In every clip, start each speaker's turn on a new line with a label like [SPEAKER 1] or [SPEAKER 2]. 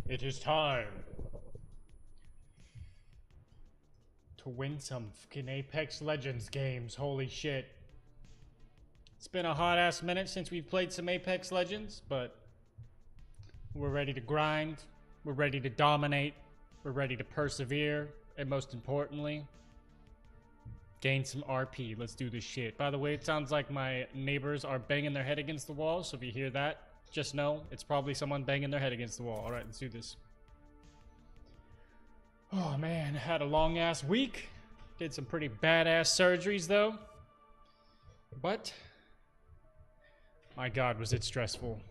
[SPEAKER 1] It is time to win some fucking Apex Legends games. Holy shit. It's been a hot ass minute since we've played some Apex Legends, but we're ready to grind. We're ready to dominate. We're ready to persevere. And most importantly, gain some RP. Let's do this shit. By the way, it sounds like my neighbors are banging their head against the wall. So if you hear that, just know it's probably someone banging their head against the wall. All right, let's do this. Oh man, had a long ass week. Did some pretty badass surgeries though. But my God, was it stressful.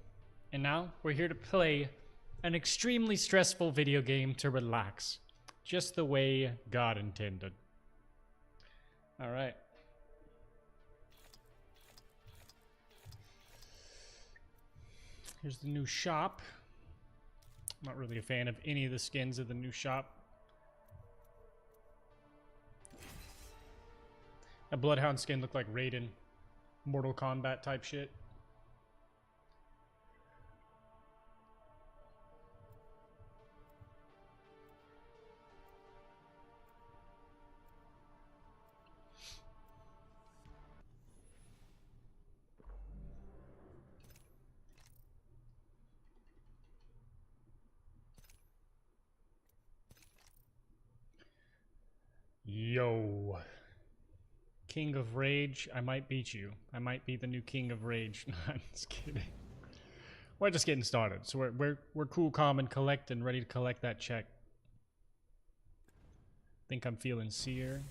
[SPEAKER 1] And now we're here to play an extremely stressful video game to relax. Just the way God intended. All right. Here's the new shop. I'm not really a fan of any of the skins of the new shop. That Bloodhound skin looked like Raiden. Mortal Kombat type shit. Yo. King of Rage, I might beat you. I might be the new King of Rage. No, I'm just kidding. We're just getting started. So we're cool, calm, and collect and ready to collect that check. Think I'm feeling seer.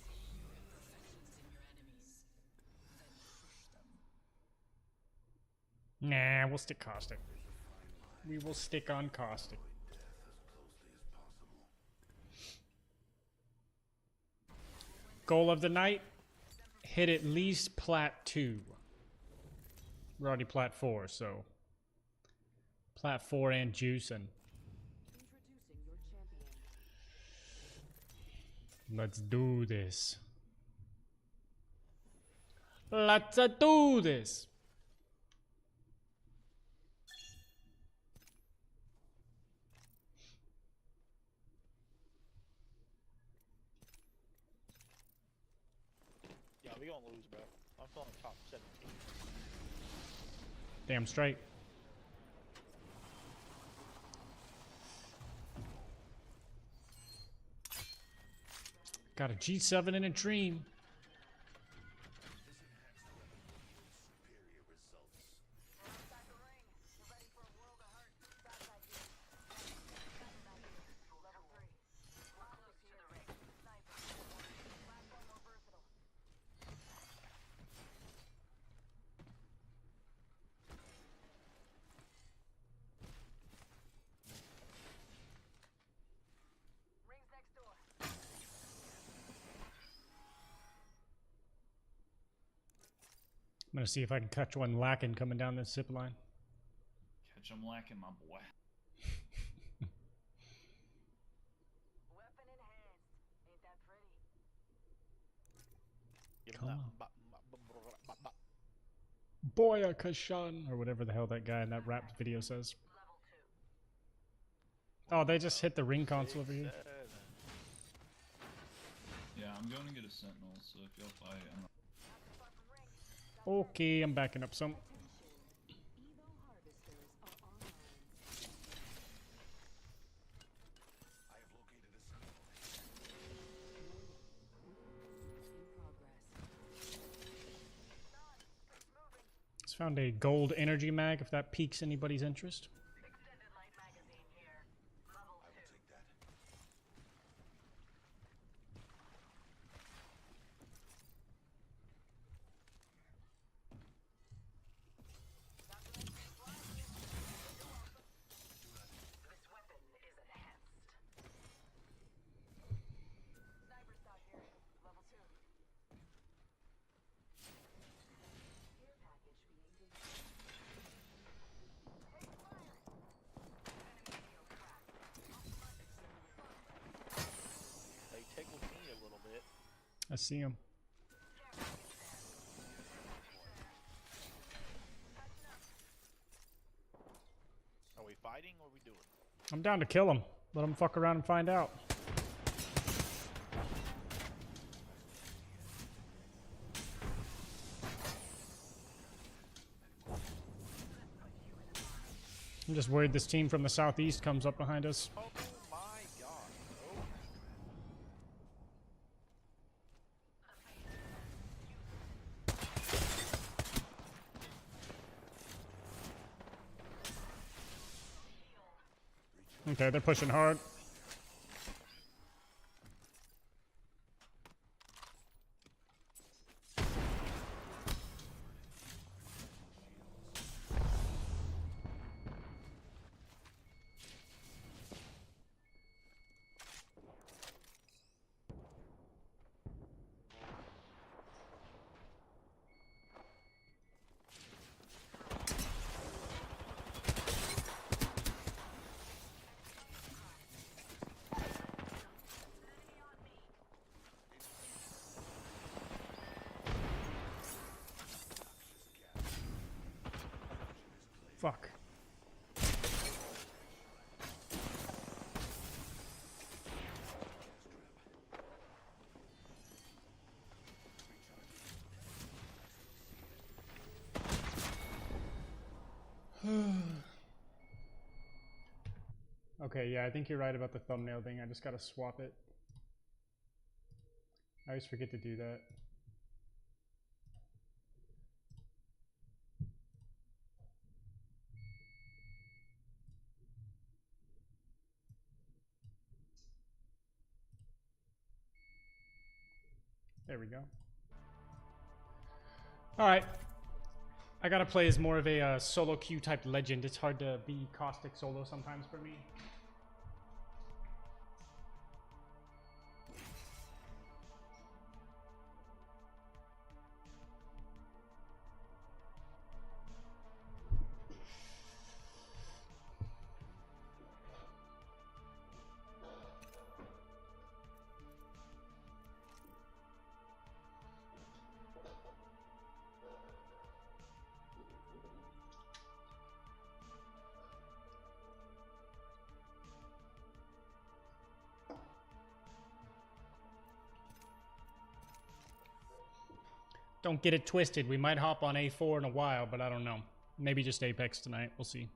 [SPEAKER 1] Nah, we'll stick caustic. We will stick on caustic. Goal of the night, hit at least plat 2. We're already plat 4, so plat 4 and juicing. Let's do this. Let's do this.
[SPEAKER 2] We gonna lose, bro. I'm feeling top 17.
[SPEAKER 1] Damn straight. Got a G7 in a dream. I'm gonna see if I can catch one lacking coming down this zip line.
[SPEAKER 3] Catch him lacking, my boy.
[SPEAKER 4] Weapon enhanced. Ain't that pretty?
[SPEAKER 1] Come on. Boya Kashan, or whatever the hell that guy in that rap video says. Oh, they just hit the ring console over here.
[SPEAKER 3] Yeah, I'm going to get a sentinel, so if y'all fight, I'm not.
[SPEAKER 1] Okay, I'm backing up some. Just found a gold energy mag if that piques anybody's interest. I see him.
[SPEAKER 2] Are we fighting or are we doing?
[SPEAKER 1] I'm down to kill him. Let him fuck around and find out. I'm just worried this team from the southeast comes up behind us.
[SPEAKER 2] Oh my god. Oh.
[SPEAKER 1] Okay, they're pushing hard. Fuck. Okay, yeah, I think you're right about the thumbnail thing. I just gotta swap it. I always forget to do that. There we go. Alright. I gotta play as more of a solo queue type legend. It's hard to be caustic solo sometimes for me. Don't get it twisted. We might hop on A4 in a while, but I don't know. Maybe just Apex tonight. We'll see.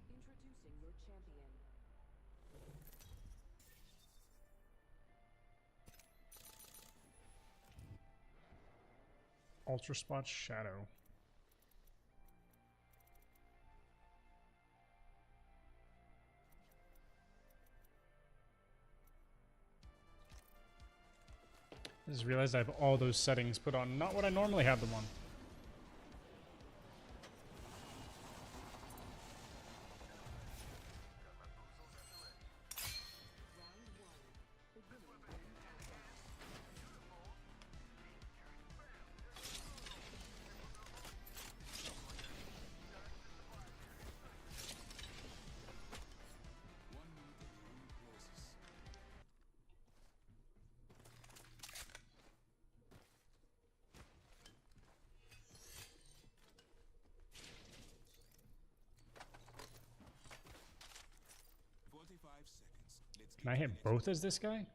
[SPEAKER 4] Introducing your champion.
[SPEAKER 1] Ultra Spot Shadow. I just realized I have all those settings put on. Not what I normally have them on. Can I hit both as this guy?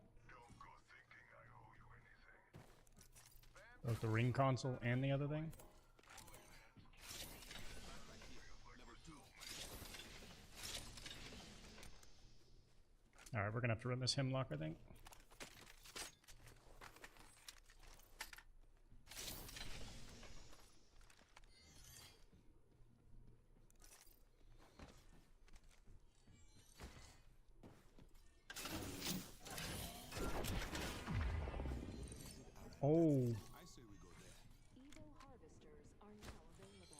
[SPEAKER 1] Both the ring console and the other thing? Alright, we're gonna have to run this hemlock, I think. Oh.
[SPEAKER 4] Evo harvesters are now available.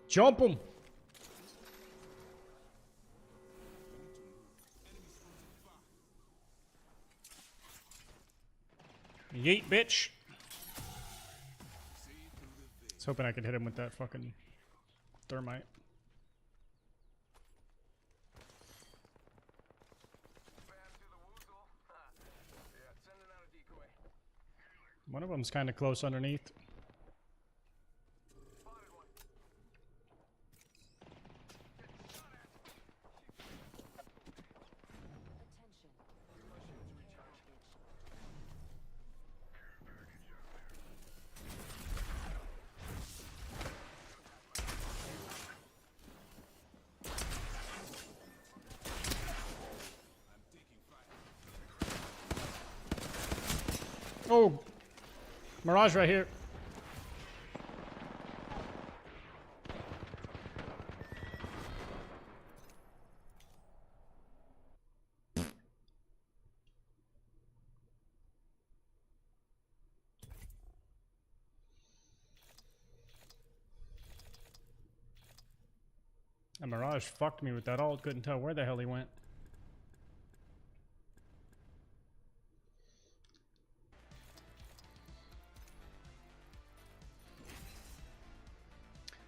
[SPEAKER 1] Jump him! Yeet, bitch! I was hoping I could hit him with that fucking thermite. One of them's kind of close underneath. Oh! Mirage right here. And Mirage fucked me with that ult. Couldn't tell where the hell he went.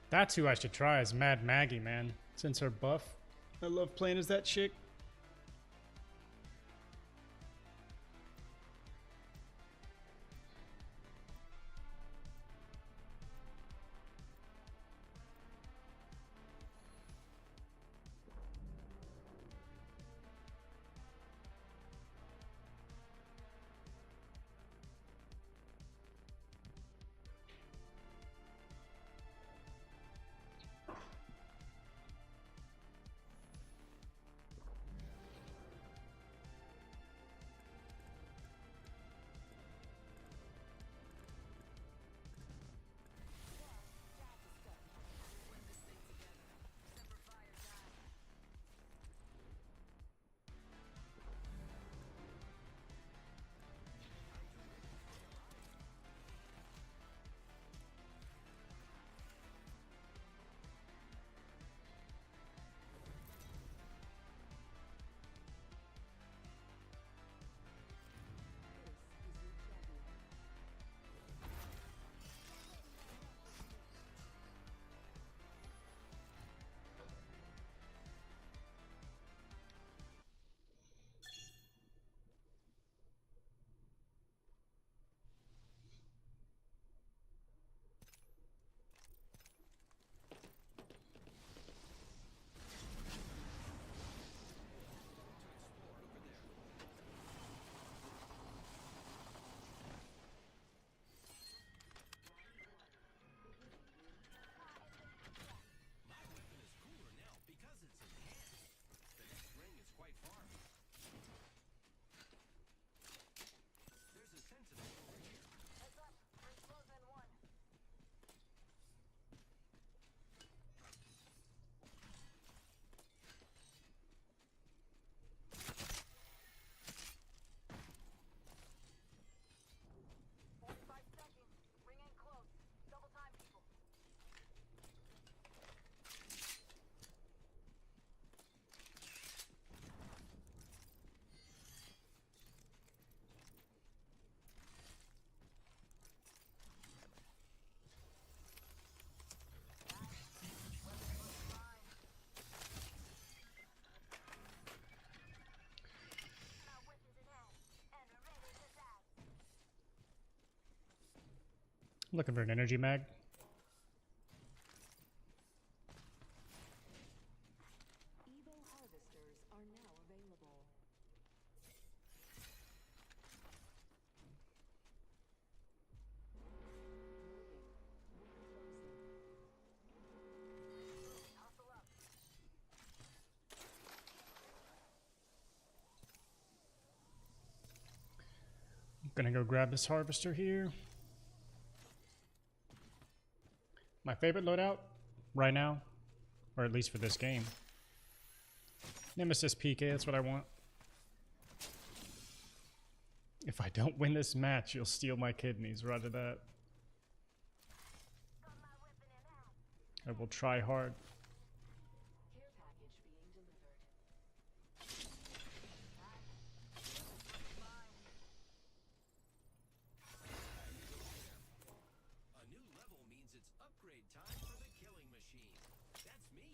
[SPEAKER 1] That's who I should try as Mad Maggie, man. Since her buff. I love playing as that chick. Looking for an energy mag. Gonna go grab this harvester here. My favorite loadout right now, or at least for this game. Nemesis PK, that's what I want. If I don't win this match, you'll steal my kidneys. Roger that. I will try hard.
[SPEAKER 4] Care package being delivered.
[SPEAKER 5] A new level means it's upgrade time for the killing machine. That's me.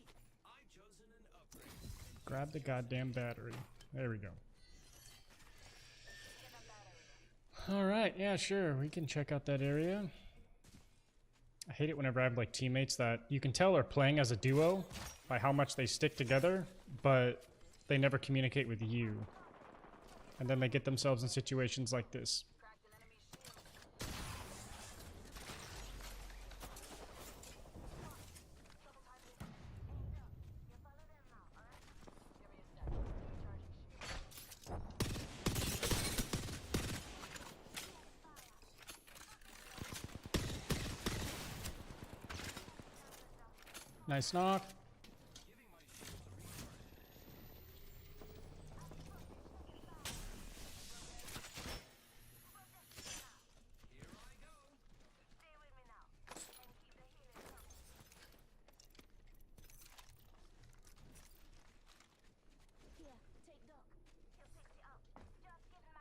[SPEAKER 5] I've chosen an upgrade.
[SPEAKER 1] Grab the goddamn battery. There we go. Alright, yeah, sure. We can check out that area. I hate it whenever I have like teammates that you can tell are playing as a duo by how much they stick together, but they never communicate with you. And then they get themselves in situations like this. Nice knock.
[SPEAKER 4] Here, take Doc. He'll fix you up.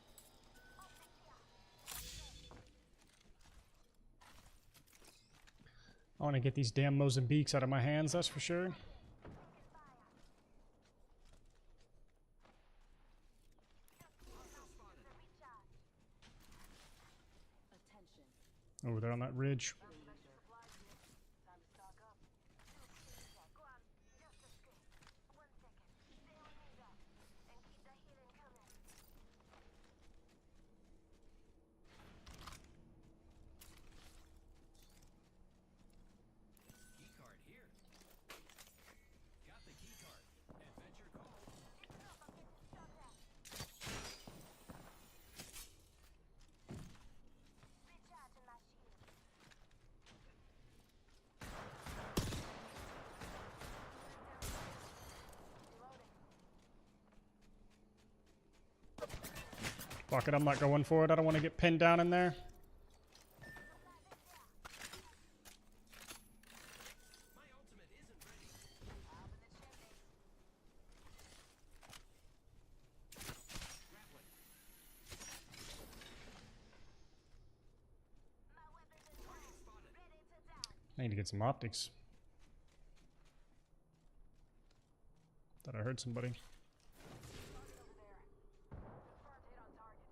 [SPEAKER 4] Just give my shields a recharge.
[SPEAKER 1] I want to get these damn Mozambiques out of my hands, that's for sure.
[SPEAKER 4] Attention.
[SPEAKER 1] Oh, they're on that ridge.
[SPEAKER 4] Time to stock up. Go on. Just a script. 1 second. Stay on me, Doc. And keep the healing coming.
[SPEAKER 5] Key card here. Got the key card. Adventure call.
[SPEAKER 4] Recharging my shield.
[SPEAKER 1] Fuck it, I'm not going for it. I don't want to get pinned down in there.
[SPEAKER 5] My ultimate isn't ready.
[SPEAKER 4] Up in the chimney.
[SPEAKER 5] Grappling.
[SPEAKER 4] My weapons in place.
[SPEAKER 5] Spotted.
[SPEAKER 4] Ready to die.
[SPEAKER 1] I need to get some optics. Thought I heard somebody.
[SPEAKER 4] Target over there. Confirmed hit on target.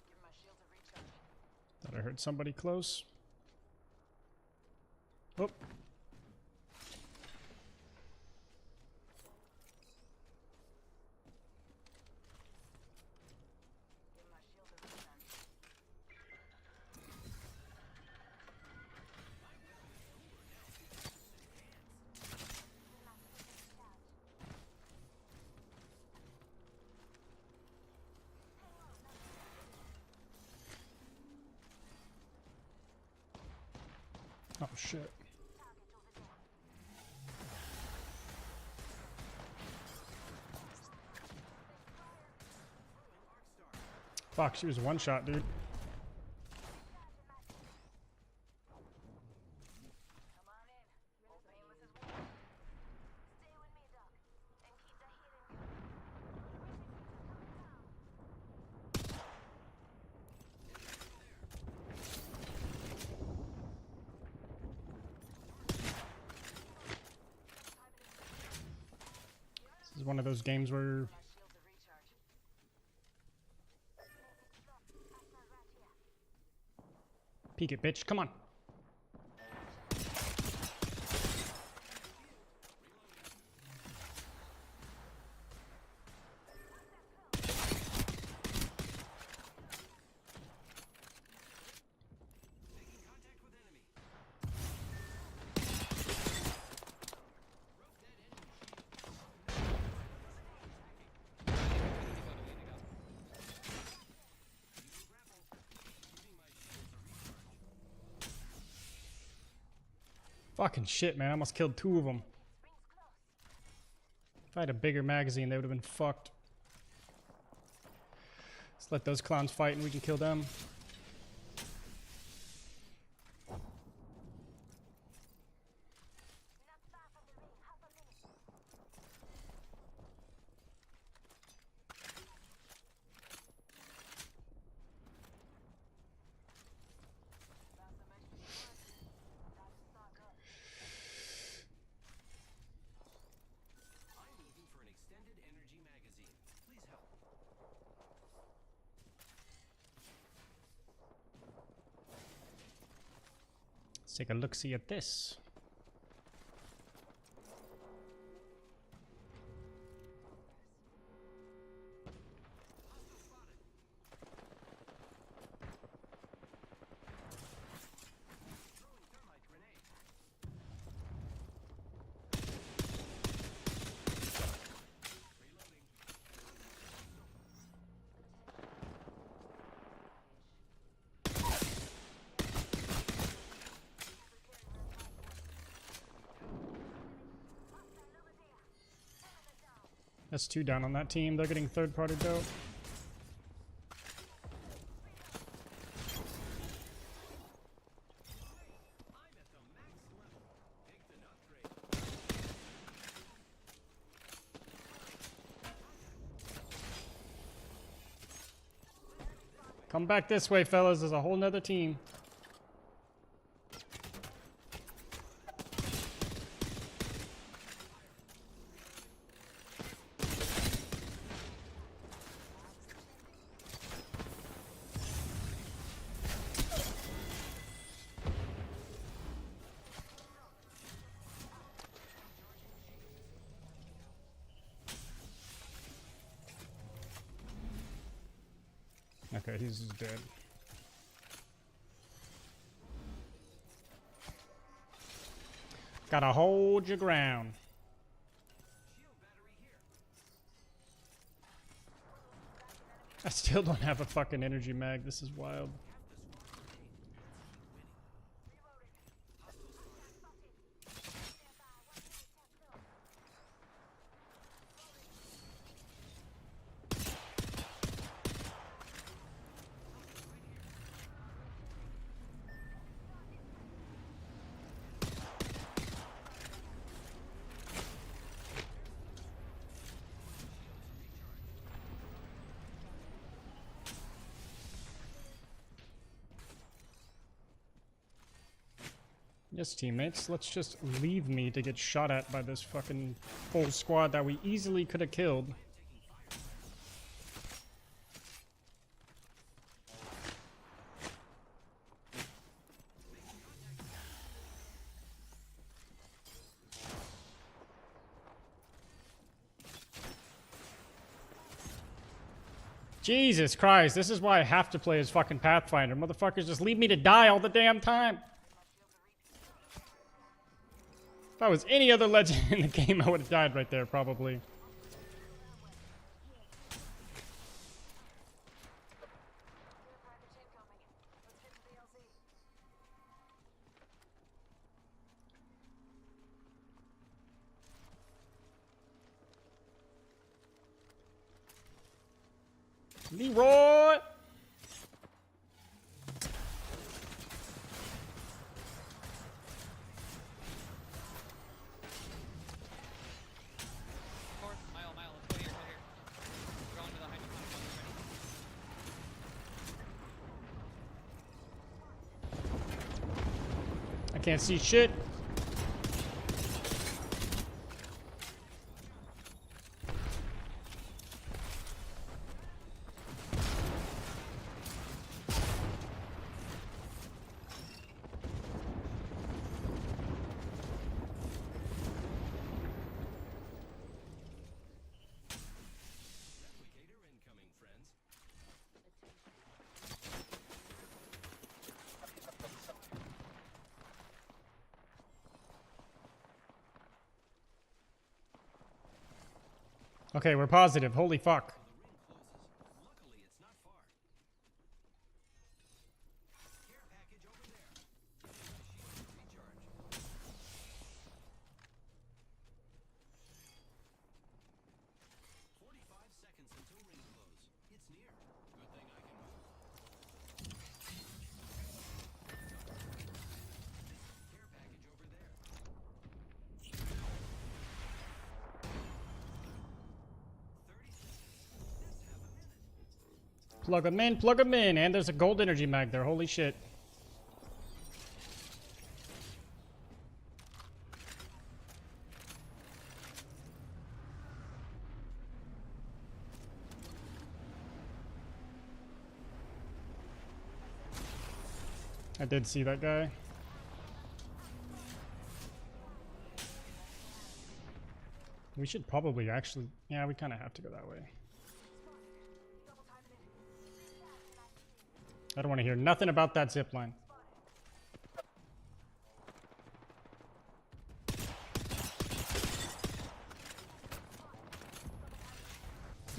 [SPEAKER 4] Give my shield a recharge.
[SPEAKER 1] Thought I heard somebody close. Oh,
[SPEAKER 4] Give my shield a recharge.
[SPEAKER 1] oh shit. Fuck, she was one shot, dude.
[SPEAKER 4] Come on in. Painless as well. Stay with me, Doc, and keep the healing coming.
[SPEAKER 1] This is one of those games where
[SPEAKER 4] My shield's a recharge.
[SPEAKER 1] peek it, bitch. Come on. Fucking shit, man. I almost killed 2 of them. If I had a bigger magazine, they would have been fucked. Let's let those clowns fight and we can kill them.
[SPEAKER 5] I'm needing for an extended energy magazine. Please help.
[SPEAKER 1] Let's take a look-see at this.
[SPEAKER 5] Throwing thermite grenade. Reloading.
[SPEAKER 1] That's 2 down on that team. They're getting third-party dope.
[SPEAKER 5] I'm at the max level. Picked an upgrade.
[SPEAKER 1] Come back this way, fellas. There's a whole nother team. Okay, he's just dead. Gotta hold your ground.
[SPEAKER 5] Shield battery here.
[SPEAKER 1] I still don't have a fucking energy mag. This is wild. Yes, teammates, let's just leave me to get shot at by this fucking whole squad that we easily could have killed. Jesus Christ, this is why I have to play as fucking Pathfinder. Motherfuckers just leave me to die all the damn time. If I was any other legend in the game, I would have died right there, probably. Leroy!
[SPEAKER 6] Mile, let's go here, We're going to the hydroponic ready?
[SPEAKER 1] I can't see shit.
[SPEAKER 5] Replicator incoming, friends.
[SPEAKER 1] Okay, we're positive. Holy fuck.
[SPEAKER 5] The ring closes. Luckily, it's not far. Care package over there. Shields recharge.
[SPEAKER 1] Plug them in, plug them in. And there's a gold energy mag there. Holy shit. I did see that guy. We should probably actually... Yeah, we kind of have to go that way. I don't want to hear nothing about that zip line.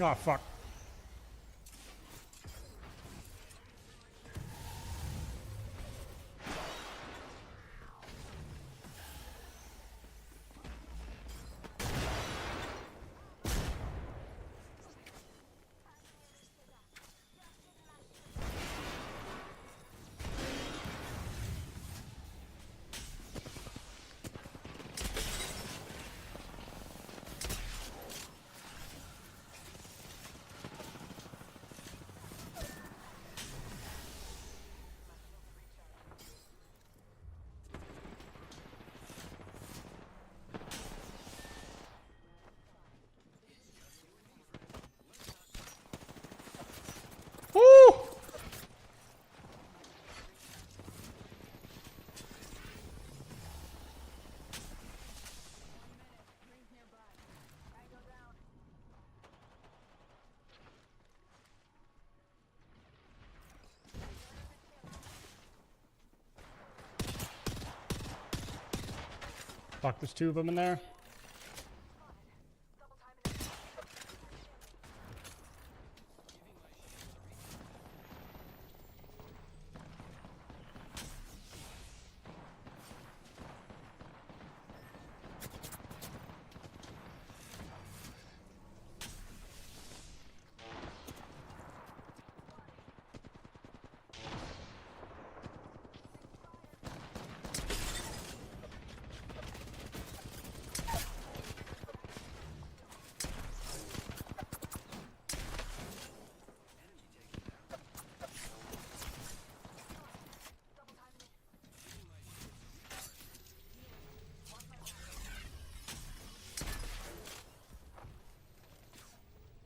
[SPEAKER 1] Oh, fuck. Woo! Fuck, there's two of them in there.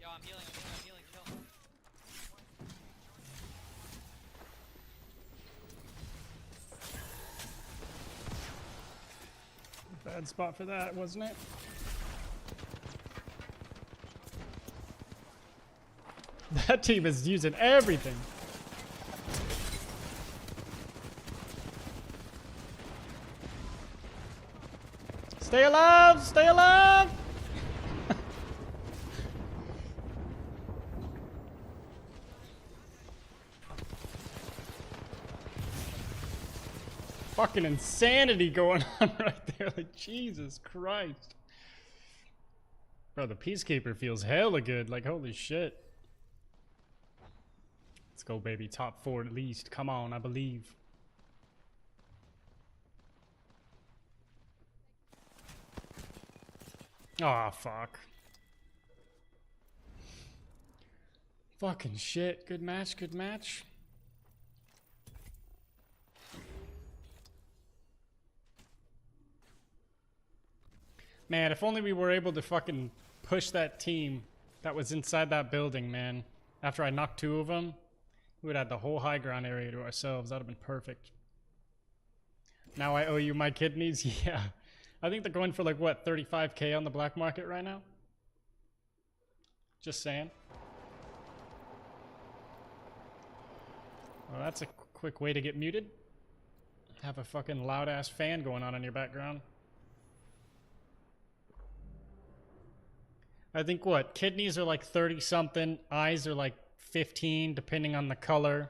[SPEAKER 6] Yo, I'm healing, I'm healing, chill.
[SPEAKER 1] Bad spot for that, wasn't it? That team is using everything. Stay alive! Stay alive! Fucking insanity going on right there. Like, Jesus Christ. Bro, the Peacekeeper feels hella good. Like, holy shit. Let's go, baby. Top 4 at least. Come on, I believe. Aw, fuck. Fucking shit. Good match, good match. Man, if only we were able to fucking push that team that was inside that building, man. After I knocked 2 of them, we would have the whole high ground area to ourselves. That would have been perfect. Now I owe you my kidneys? Yeah. I think they're going for like, what, 35K on the black market right now? Just saying. Well, that's a quick way to get muted. Have a fucking loud-ass fan going on in your background. I think what? Kidneys are like 30-something. Eyes are like 15, depending on the color.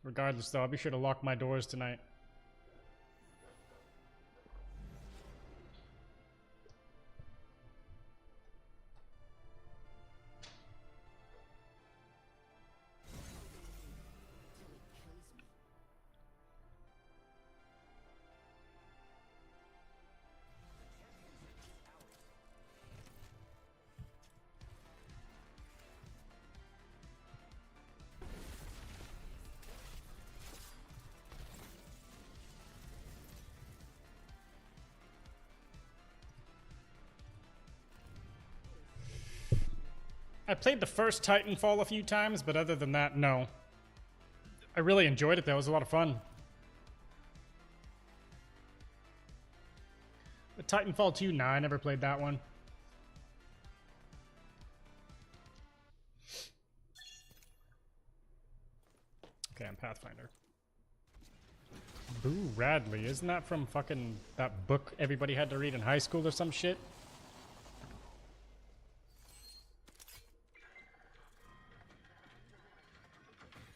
[SPEAKER 1] Regardless, though, I'll be sure to lock my doors tonight. I played the first Titanfall a few times, but other than that, no. I really enjoyed it though, it was a lot of fun. But Titanfall 2, nah, I never played that one. Okay, I'm Pathfinder. Boo Radley, isn't that from fucking that book everybody had to read in high school or some shit?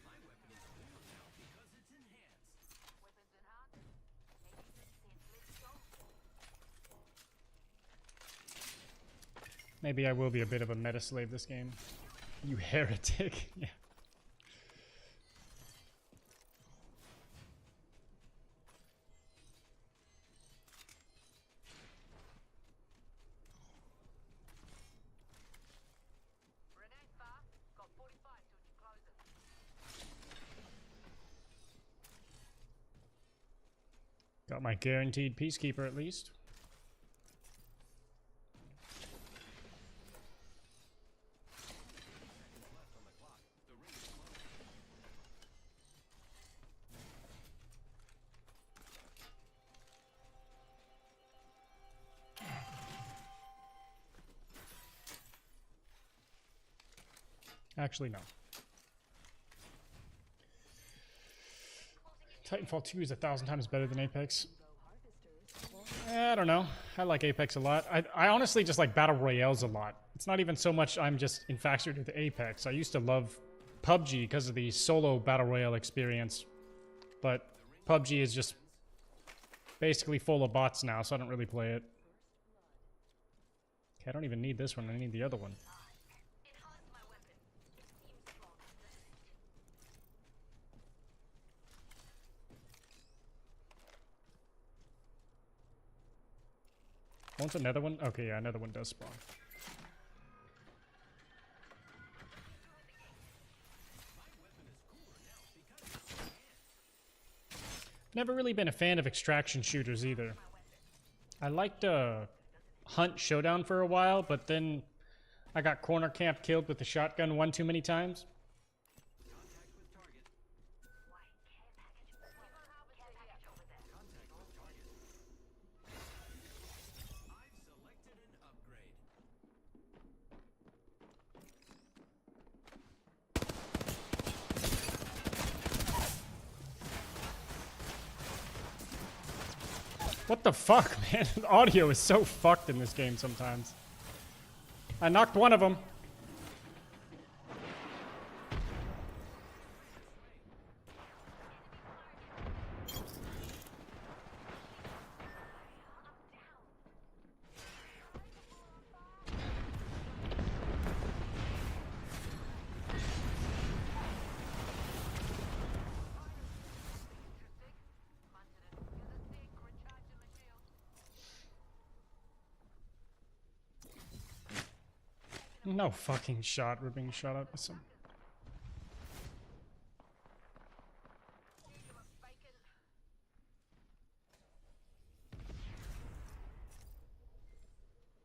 [SPEAKER 4] Weapons in hand. Let's go.
[SPEAKER 1] Maybe I will be a bit of a meta slave this game. You heretic. Yeah.
[SPEAKER 4] Grenade far. Got 45 till you close it.
[SPEAKER 1] Got my guaranteed peacekeeper at least. Actually, no. Titanfall 2 is 1,000 times better than Apex. I don't know. I like Apex a lot. I honestly just like Battle Royales a lot. It's not even so much I'm just infatuated with Apex. I used to love PUBG because of the solo Battle Royale experience. But PUBG is just basically full of bots now, so I don't really play it. Okay, I don't even need this one. I need the other one.
[SPEAKER 4] Enhance my weapon. Seems strong.
[SPEAKER 1] Won't another one? Okay, yeah, another one does spawn. Never really been a fan of extraction shooters either. I liked Hunt Showdown for a while, but then I got corner camped killed with the shotgun one too many times. What the fuck, man? The audio is so fucked in this game sometimes. I knocked one of them. No fucking shot. We're being shot at by some.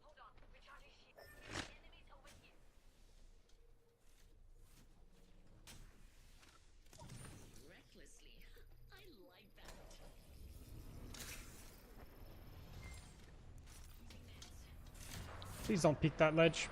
[SPEAKER 4] Hold on. Recharging shield. Enemies over here.
[SPEAKER 7] Recklessly. I like that.
[SPEAKER 1] Please don't peek that ledge.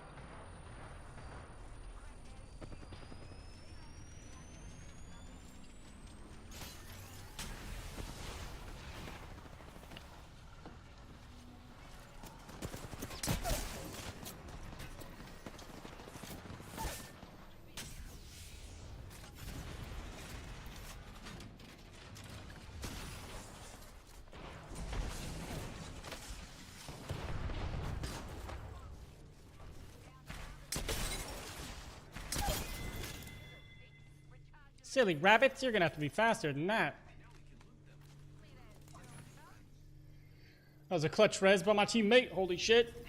[SPEAKER 1] Silly rabbits, you're gonna have to be faster than that. That was a clutch res by my teammate, holy shit.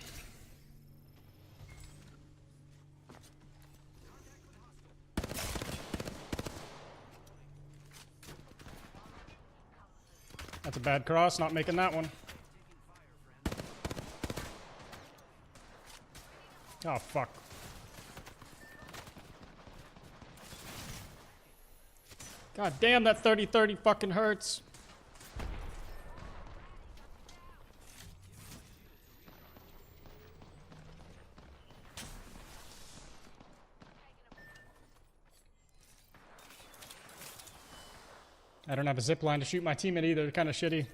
[SPEAKER 1] That's a bad cross, not making that one. Oh, fuck. God damn, that 30-30 fucking hurts. I don't have a zip line to shoot my teammate either. Kind of shitty.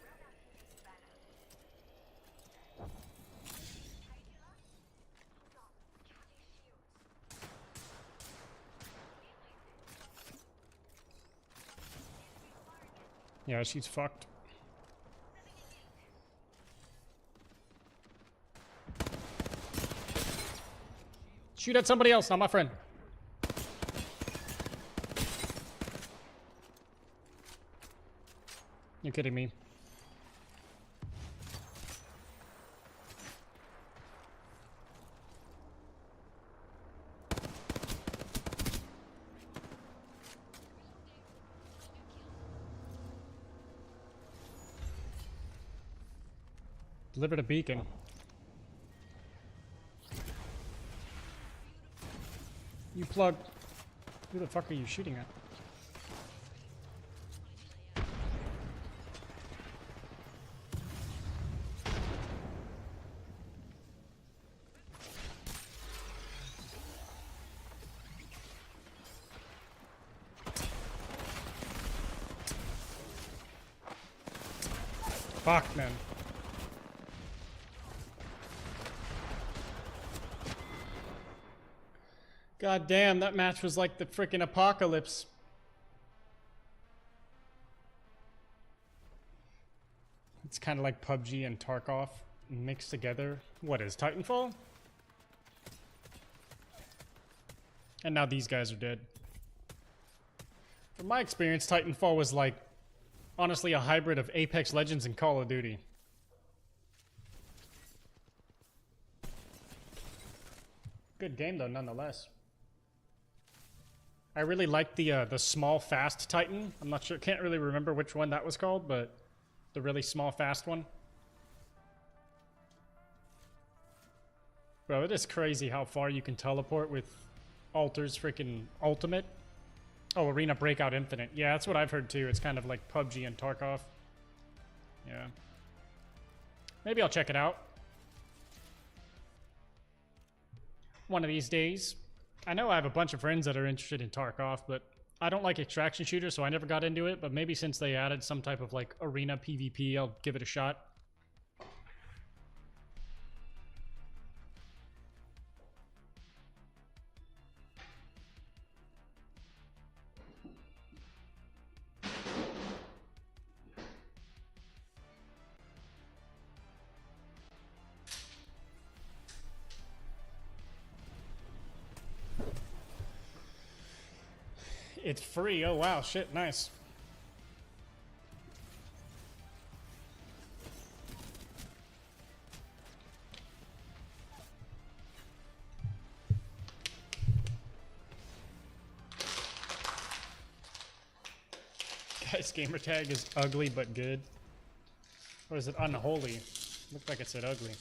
[SPEAKER 1] Yeah, she's fucked. Shoot at somebody else, not my friend. You're kidding me. Delivered a beacon. You plug. Who the fuck are you shooting at? Fuck, man. God damn, that match was like the freaking apocalypse. It's kind of like PUBG and Tarkov mixed together. What is Titanfall? And now these guys are dead. From my experience, Titanfall was like, honestly, a hybrid of Apex Legends and Call of Duty. Good game though, nonetheless. I really like the small, fast Titan. I'm not sure, can't really remember which one that was called, but the really small, fast one. Bro, it is crazy how far you can teleport with Alter's freaking ultimate. Oh, Arena Breakout Infinite. Yeah, that's what I've heard too. It's kind of like PUBG and Tarkov. Yeah. Maybe I'll check it out one of these days. I know I have a bunch of friends that are interested in Tarkov, but I don't like extraction shooters, so I never got into it. But maybe since they added some type of like arena PvP, I'll give it a shot. It's free. Oh, wow. Shit. Nice. Guy's gamer tag is ugly but good. Or is it unholy? Looked like it said ugly.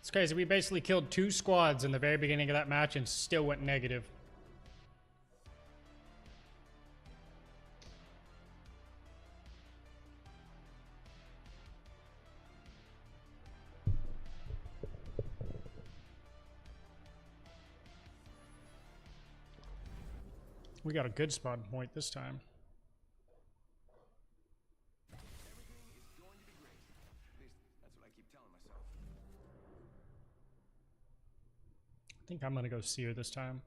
[SPEAKER 1] It's crazy. We basically killed 2 squads in the very beginning of that match and still went negative. We got a good spawn point this time. I think I'm gonna go Seer this time.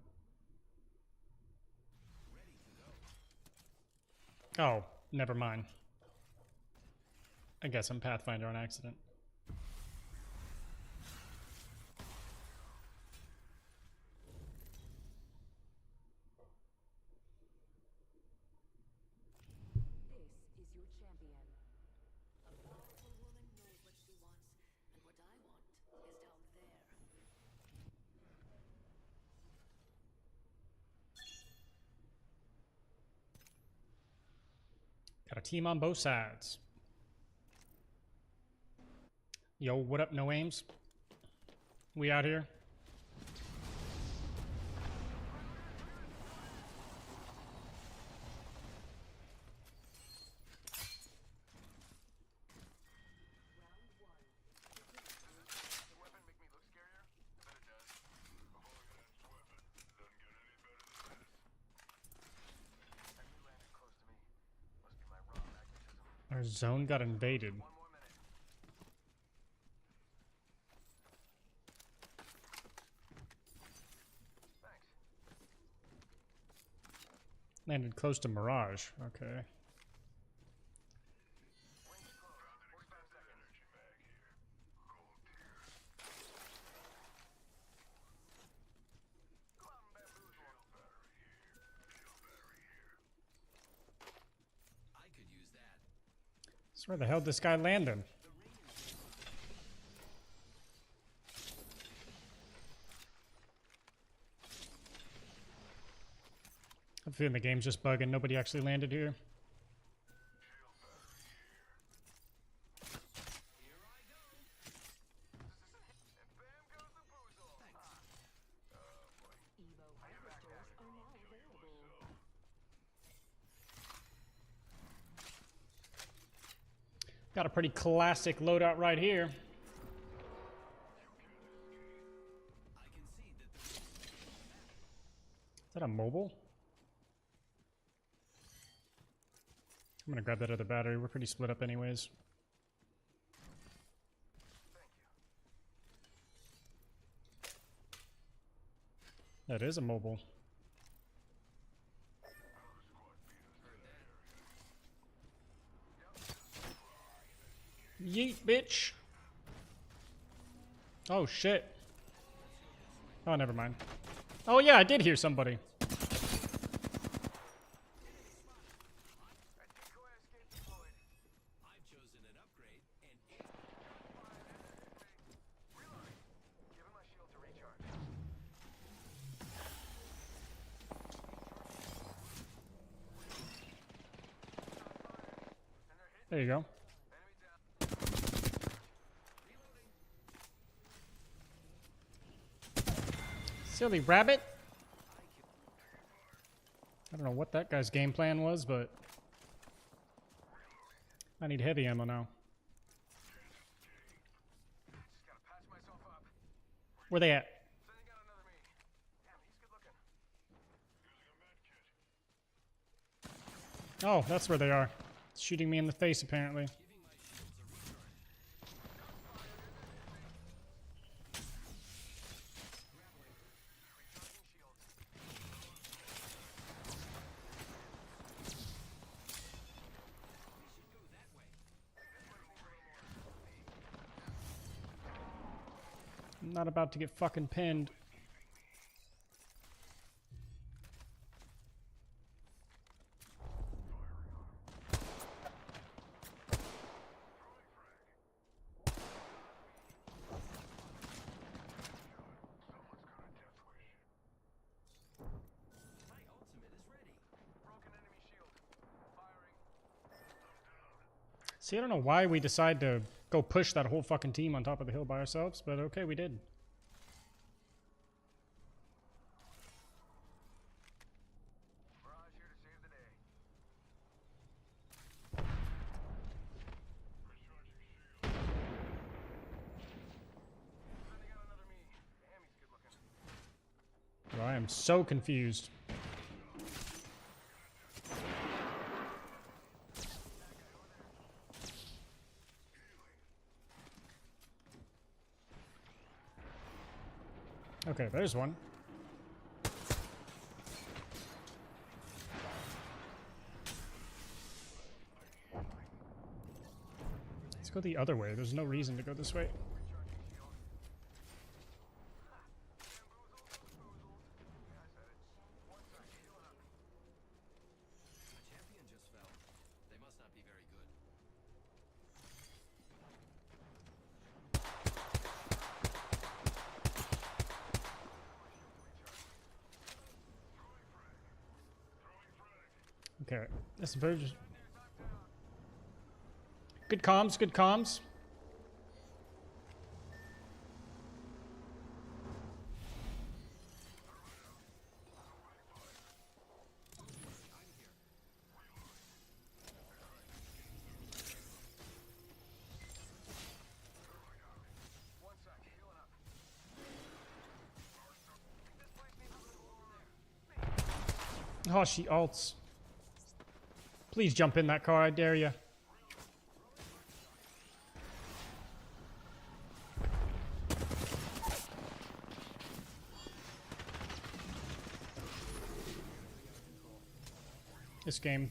[SPEAKER 1] Oh, never mind. I guess I'm Pathfinder on accident.
[SPEAKER 4] This is your champion. A powerful woman knows what she wants.
[SPEAKER 1] Got a team on both sides. Yo, what up, no aims? We out here? Our zone got invaded. Landed close to Mirage. Okay.
[SPEAKER 5] I could use that.
[SPEAKER 1] So where the hell did this guy landing? I'm feeling the game's just bugging. Nobody actually landed here. Got a pretty classic loadout right here.
[SPEAKER 5] I can see that the
[SPEAKER 1] Is that a mobile? I'm gonna grab that other battery. We're pretty split up anyways. That is a mobile. Yeet, bitch. Oh, shit. Oh, never mind. Oh, yeah, I did hear somebody.
[SPEAKER 5] I've chosen an upgrade and
[SPEAKER 1] There you go. Silly rabbit. I don't know what that guy's game plan was, but I need heavy ammo now. Where they at? Oh, that's where they are. Shooting me in the face, apparently. I'm not about to get fucking pinned.
[SPEAKER 5] my ultimate is ready.
[SPEAKER 1] See, I don't know why we decide to go push that whole fucking team on top of the hill by ourselves, but okay, we did. Bro, I am so confused. Okay, there's one. Let's go the other way. There's no reason to go this way.
[SPEAKER 5] A champion just fell. They must not be very good.
[SPEAKER 1] Okay, this version. Good comms, good comms. Oh, she ults. Please jump in that car, I dare you. This game.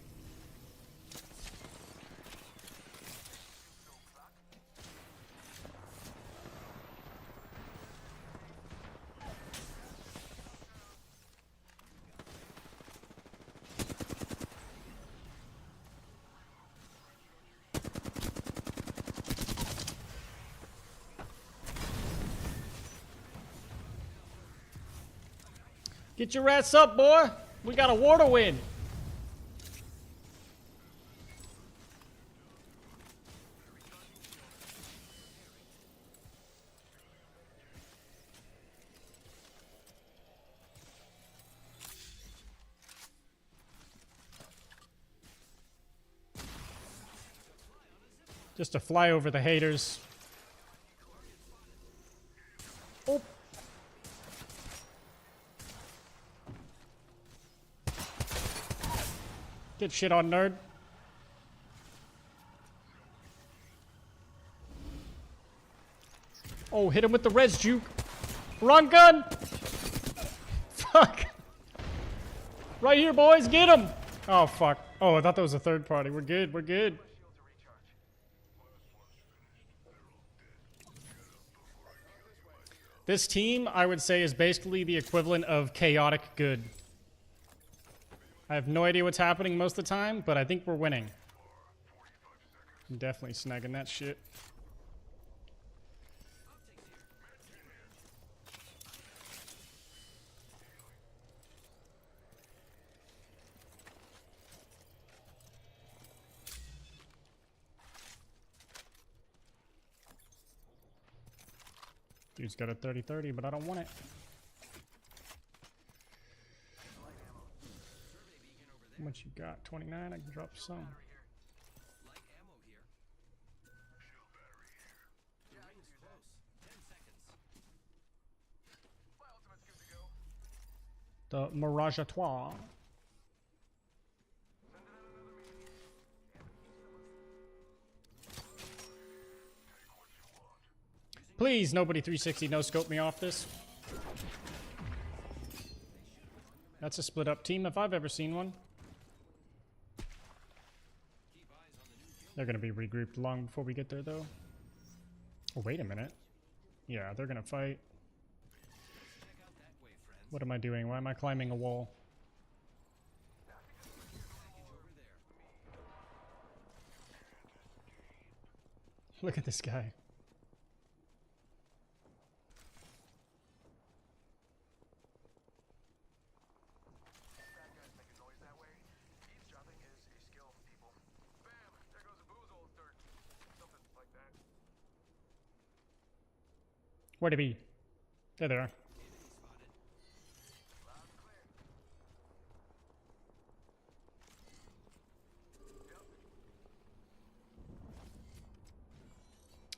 [SPEAKER 1] Get your ass up, boy. We got a war to win. Just to fly over the haters. Oh. Get shit on, nerd. Oh, hit him with the res juke. Wrong gun. Fuck. Right here, boys. Get him. Oh, fuck. Oh, I thought that was a third party. We're good. We're good. This team, I would say, is basically the equivalent of chaotic good. I have no idea what's happening most of the time, but I think we're winning. I'm definitely snagging that shit. Dude's got a 30-30, but I don't want it. How much you got? 29? I can drop some.
[SPEAKER 5] Light ammo here. The ring's close. 10 seconds.
[SPEAKER 2] My ultimate's good to go.
[SPEAKER 1] The Mirage à Trois. Please, nobody 360 no scope me off this. That's a split up team if I've ever seen one. They're gonna be regrouped long before we get there though. Oh, wait a minute. Yeah, they're gonna fight. What am I doing? Why am I climbing a wall? Look at this guy. Where'd it be? There they are.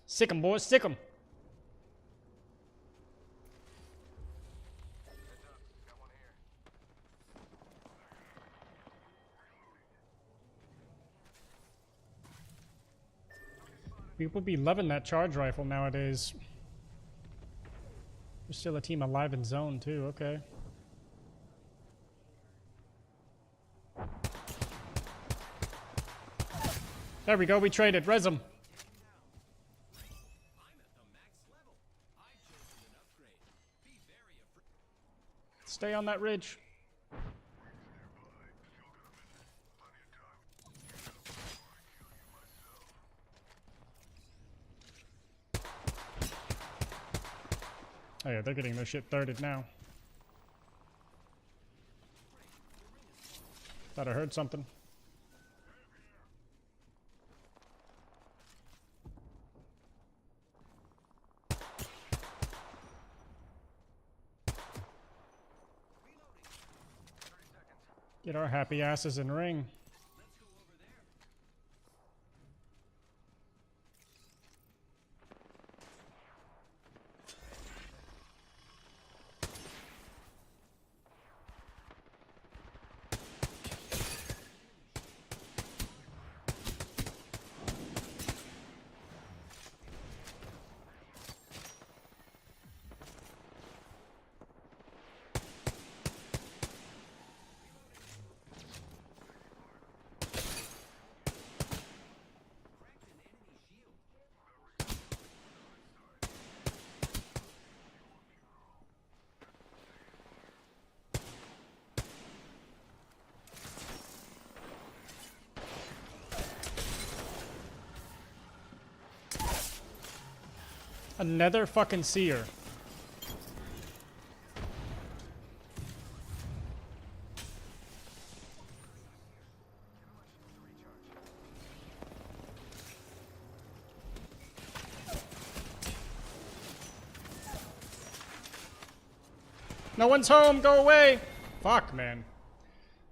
[SPEAKER 1] Sick 'em, boys, sick 'em. People be loving that charge rifle nowadays. There's still a team alive in zone too, okay. There we go, we traded. Res 'em. Stay on that ridge. Oh yeah, they're getting their shit thirded now. Thought I heard something. Get our happy asses in ring. Another fucking seer. No one's home, go away! Fuck, man.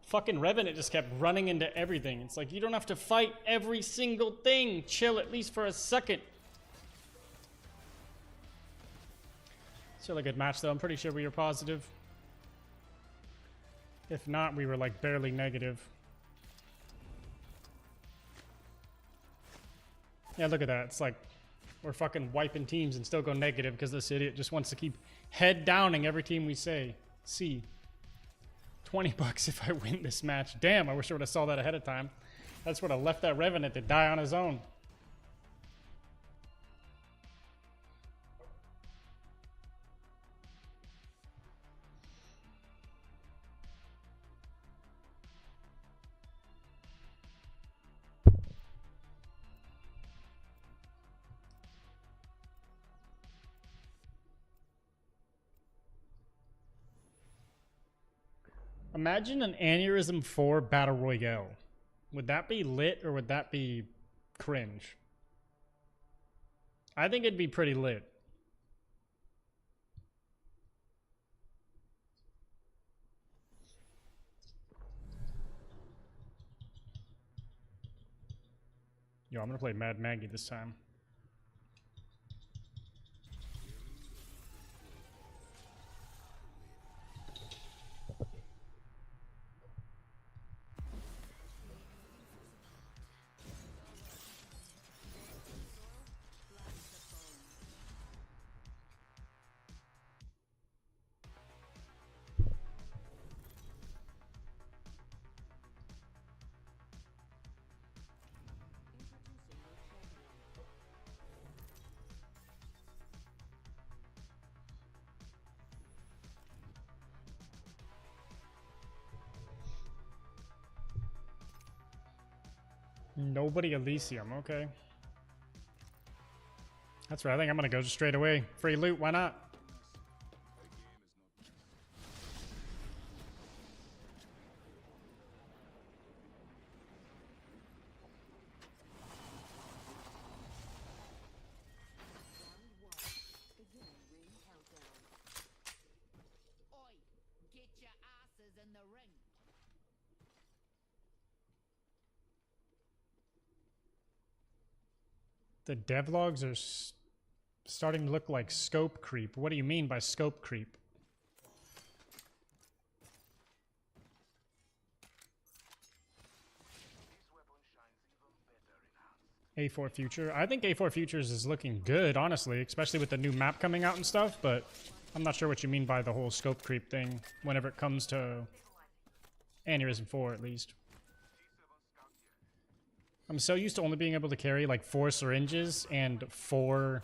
[SPEAKER 1] Fucking Revenant just kept running into everything. It's like, you don't have to fight every single thing. Chill at least for a second. Still a good match, though. I'm pretty sure we were positive. If not, we were like barely negative. Yeah, look at that. It's like we're fucking wiping teams and still go negative because this idiot just wants to keep head downing every team we see. 20 bucks if I win this match. Damn, I wish I would have saw that ahead of time. That's would have left that Revenant to die on his own. Imagine an Aneurysm 4 Battle Royale. Would that be lit or would that be cringe? I think it'd be pretty lit. Yo, I'm gonna play Mad Maggie this time. Nobody Elysium, okay. That's right, I think I'm gonna go just straight away. Free loot, why not?
[SPEAKER 7] Oi, get your asses in the ring.
[SPEAKER 1] The devlogs are starting to look like scope creep. What do you mean by scope creep? A4 Future. I think A4 Futures is looking good, honestly, especially with the new map coming out and stuff, but I'm not sure what you mean by the whole scope creep thing whenever it comes to Aneurysm 4, at least. I'm so used to only being able to carry like 4 syringes and 4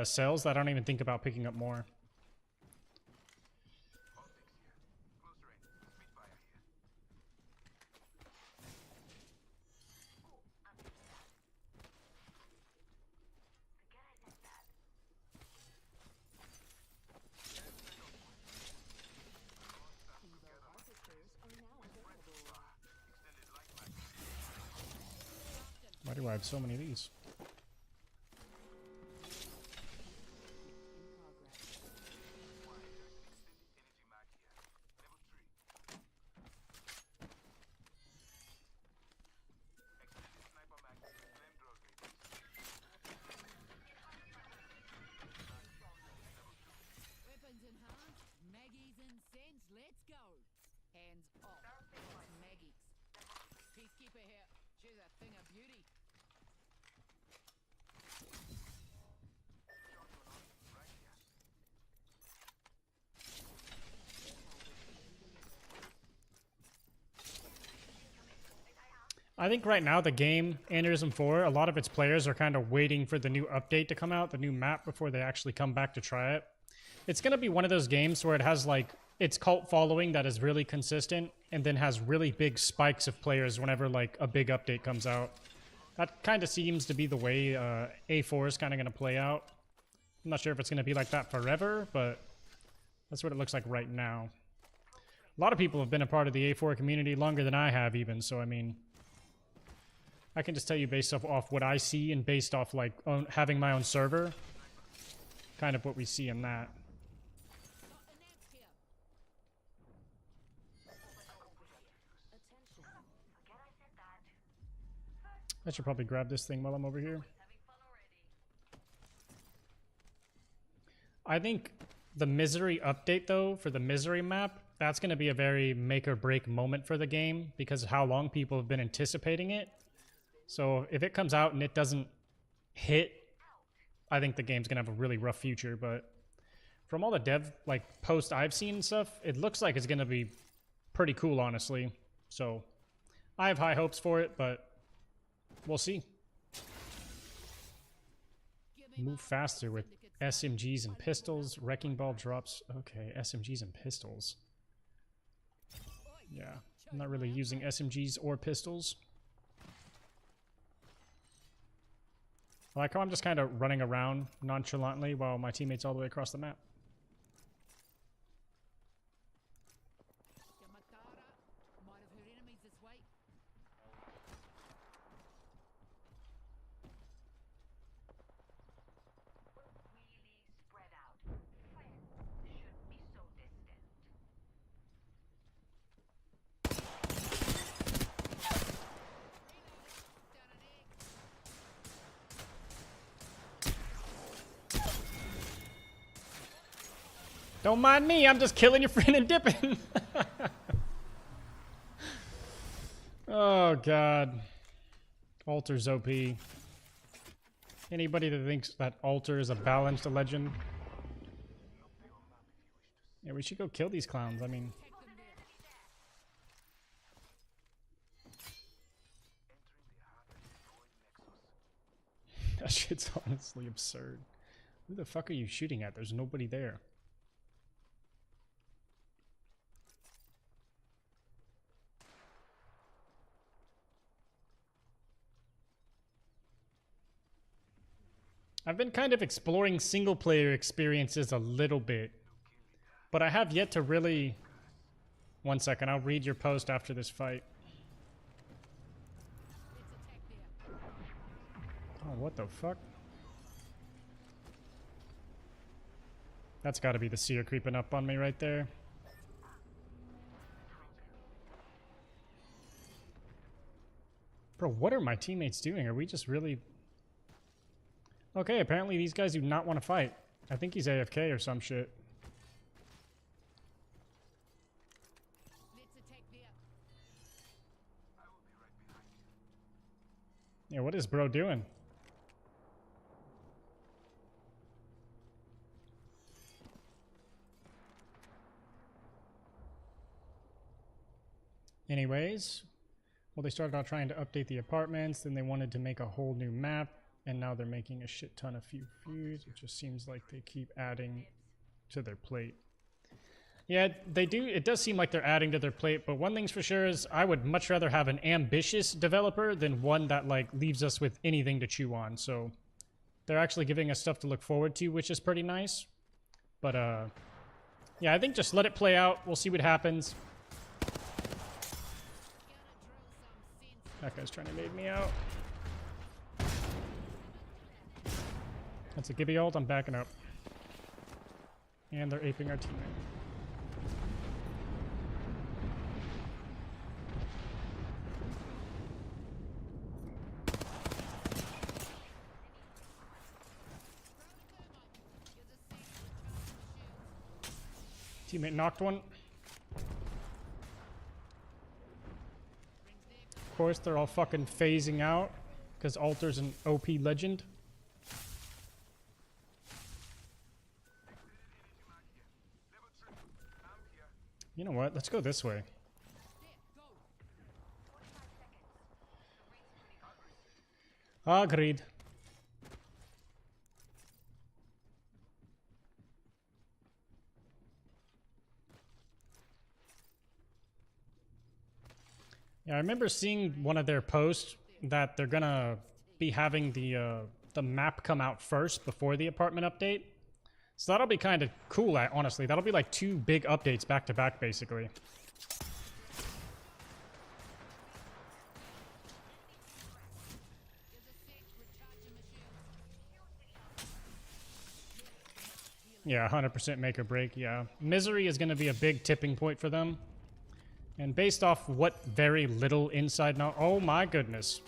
[SPEAKER 1] cells that I don't even think about picking up more. Why do I have so many of these?
[SPEAKER 7] beauty.
[SPEAKER 1] I think right now the game, Aneurysm 4, a lot of its players are kind of waiting for the new update to come out, the new map, before they actually come back to try it. It's going to be one of those games where it has like its cult following that is really consistent and then has really big spikes of players whenever like a big update comes out. That kind of seems to be the way A4 is kind of going to play out. I'm not sure if it's going to be like that forever, but that's what it looks like right now. A lot of people have been a part of the A4 community longer than I have even, so I mean, I can just tell you based off what I see and based off like having my own server, kind of what we see in that. I should probably grab this thing while I'm over here. I think the Misery update, though, for the Misery map, that's going to be a very make or break moment for the game because of how long people have been anticipating it. So if it comes out and it doesn't hit, I think the game's going to have a really rough future. But from all the dev like posts I've seen and stuff, it looks like it's going to be pretty cool, honestly. So I have high hopes for it, but we'll see. Move faster with SMGs and pistols. Wrecking ball drops. Okay, SMGs and pistols. Yeah, I'm not really using SMGs or pistols. I like how I'm just kind of running around nonchalantly while my teammate's all the way across the map.
[SPEAKER 7] Yamatara might have heard enemies this way.
[SPEAKER 4] Really spread out. Friends shouldn't be so distant.
[SPEAKER 7] Down an egg.
[SPEAKER 1] Don't mind me, I'm just killing your friend and dipping. Oh, God. Alter's OP. Anybody that thinks that Alter is a balanced legend? Yeah, we should go kill these clowns. I mean,
[SPEAKER 7] Take them there.
[SPEAKER 1] that shit's honestly absurd. Who the fuck are you shooting at? There's nobody there. I've been kind of exploring single player experiences a little bit, but I have yet to really... One second, I'll read your post after this fight.
[SPEAKER 7] Let's attack there.
[SPEAKER 1] Oh, what the fuck? That's gotta be the seer creeping up on me right there. Bro, what are my teammates doing? Are we just really... Okay, apparently these guys do not want to fight. I think he's AFK or some shit.
[SPEAKER 7] Let's attack there.
[SPEAKER 1] Yeah, what is bro doing? Anyways, well, they started out trying to update the apartments, then they wanted to make a whole new map, and now they're making a shit ton of fuse. It just seems like they keep adding to their plate. Yeah, they do. It does seem like they're adding to their plate, but one thing's for sure is I would much rather have an ambitious developer than one that like leaves us with anything to chew on. So they're actually giving us stuff to look forward to, which is pretty nice. But yeah, I think just let it play out. We'll see what happens.
[SPEAKER 7] Gotta drill some sense.
[SPEAKER 1] That guy's trying to nade me out. That's a Gibby ult. I'm backing up. And they're aping our teammate. Teammate knocked one. Of course, they're all fucking phasing out. Because Alter's an OP legend. You know what? Let's go this way. Agreed. Yeah, I remember seeing one of their posts that they're gonna be having the map come out first before the apartment update. So that'll be kind of cool, honestly. That'll be like 2 big updates back to back, basically. Yeah, 100% make or break, yeah. Misery is going to be a big tipping point for them. And based off what very little inside now... Oh my goodness.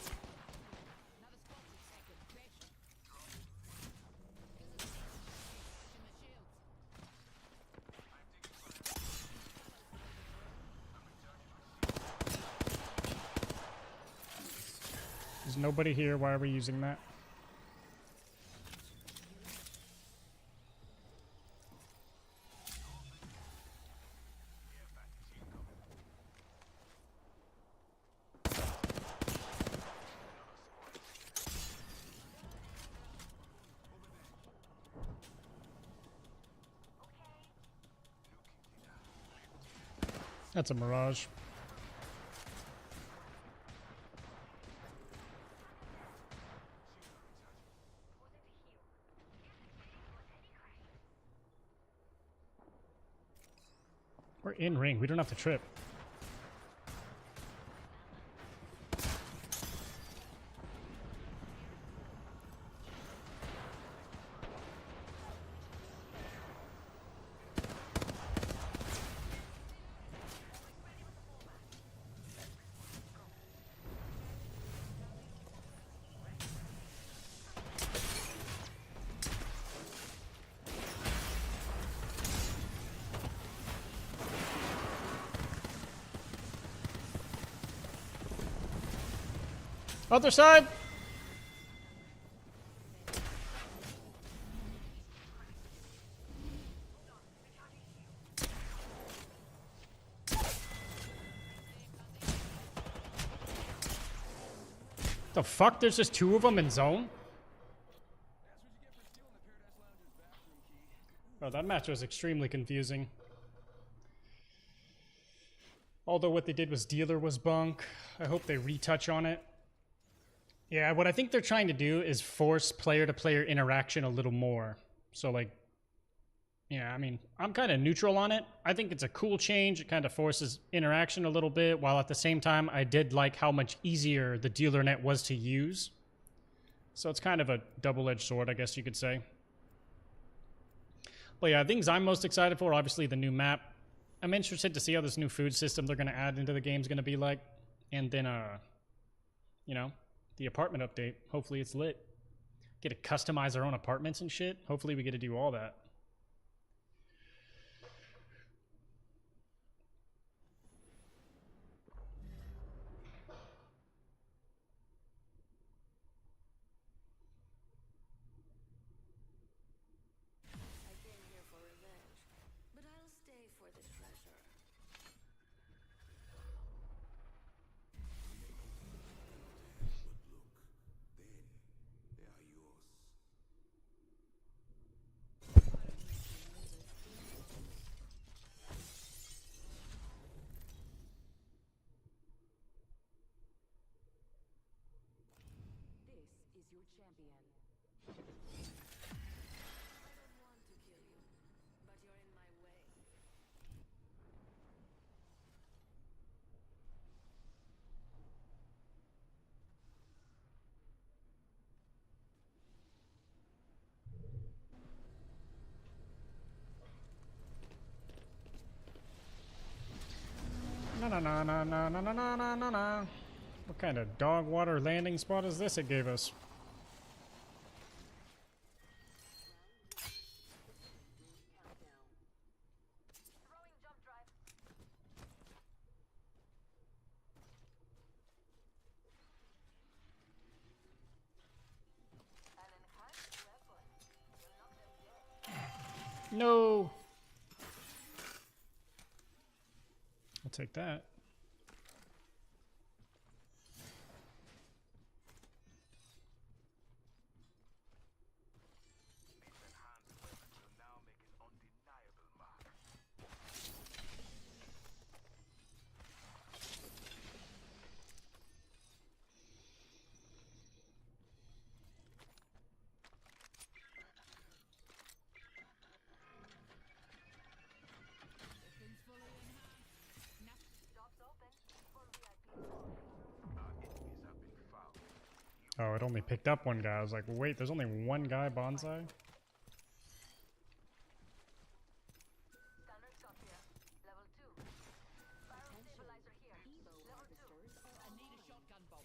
[SPEAKER 1] There's nobody here. Why are we using that? That's a mirage. We're in ring. We don't have to trip. Other side! The fuck? There's just 2 of them in zone? Oh, that match was extremely confusing. Although what they did was dealer was bunk. I hope they retouch on it. Yeah, what I think they're trying to do is force player-to-player interaction a little more. So, like, yeah, I mean, I'm kind of neutral on it. I think it's a cool change. It kind of forces interaction a little bit, while at the same time, I did like how much easier the dealer net was to use. So it's kind of a double-edged sword, I guess you could say. But yeah, things I'm most excited for, obviously the new map. I'm interested to see how this new food system they're going to add into the game is going to be like. And then, you know, the apartment update. Hopefully it's lit. Get to customize our own apartments and shit. Hopefully we get to do all that.
[SPEAKER 4] I came here for revenge, but I'll stay for the treasure. This is your champion. I don't want to kill you, but you're in my way.
[SPEAKER 1] Na na na na na na na na na na. What kind of dog water landing spot is this it gave us?
[SPEAKER 4] Countdown. Throwing jump drive.
[SPEAKER 1] No. I'll take that. Oh, it only picked up one guy. I was like, well, wait, there's only one guy bonsai?
[SPEAKER 4] Scanner stop here. Level 2. Spiral stabilizer here. Level 2.
[SPEAKER 7] I need a shotgun bolt.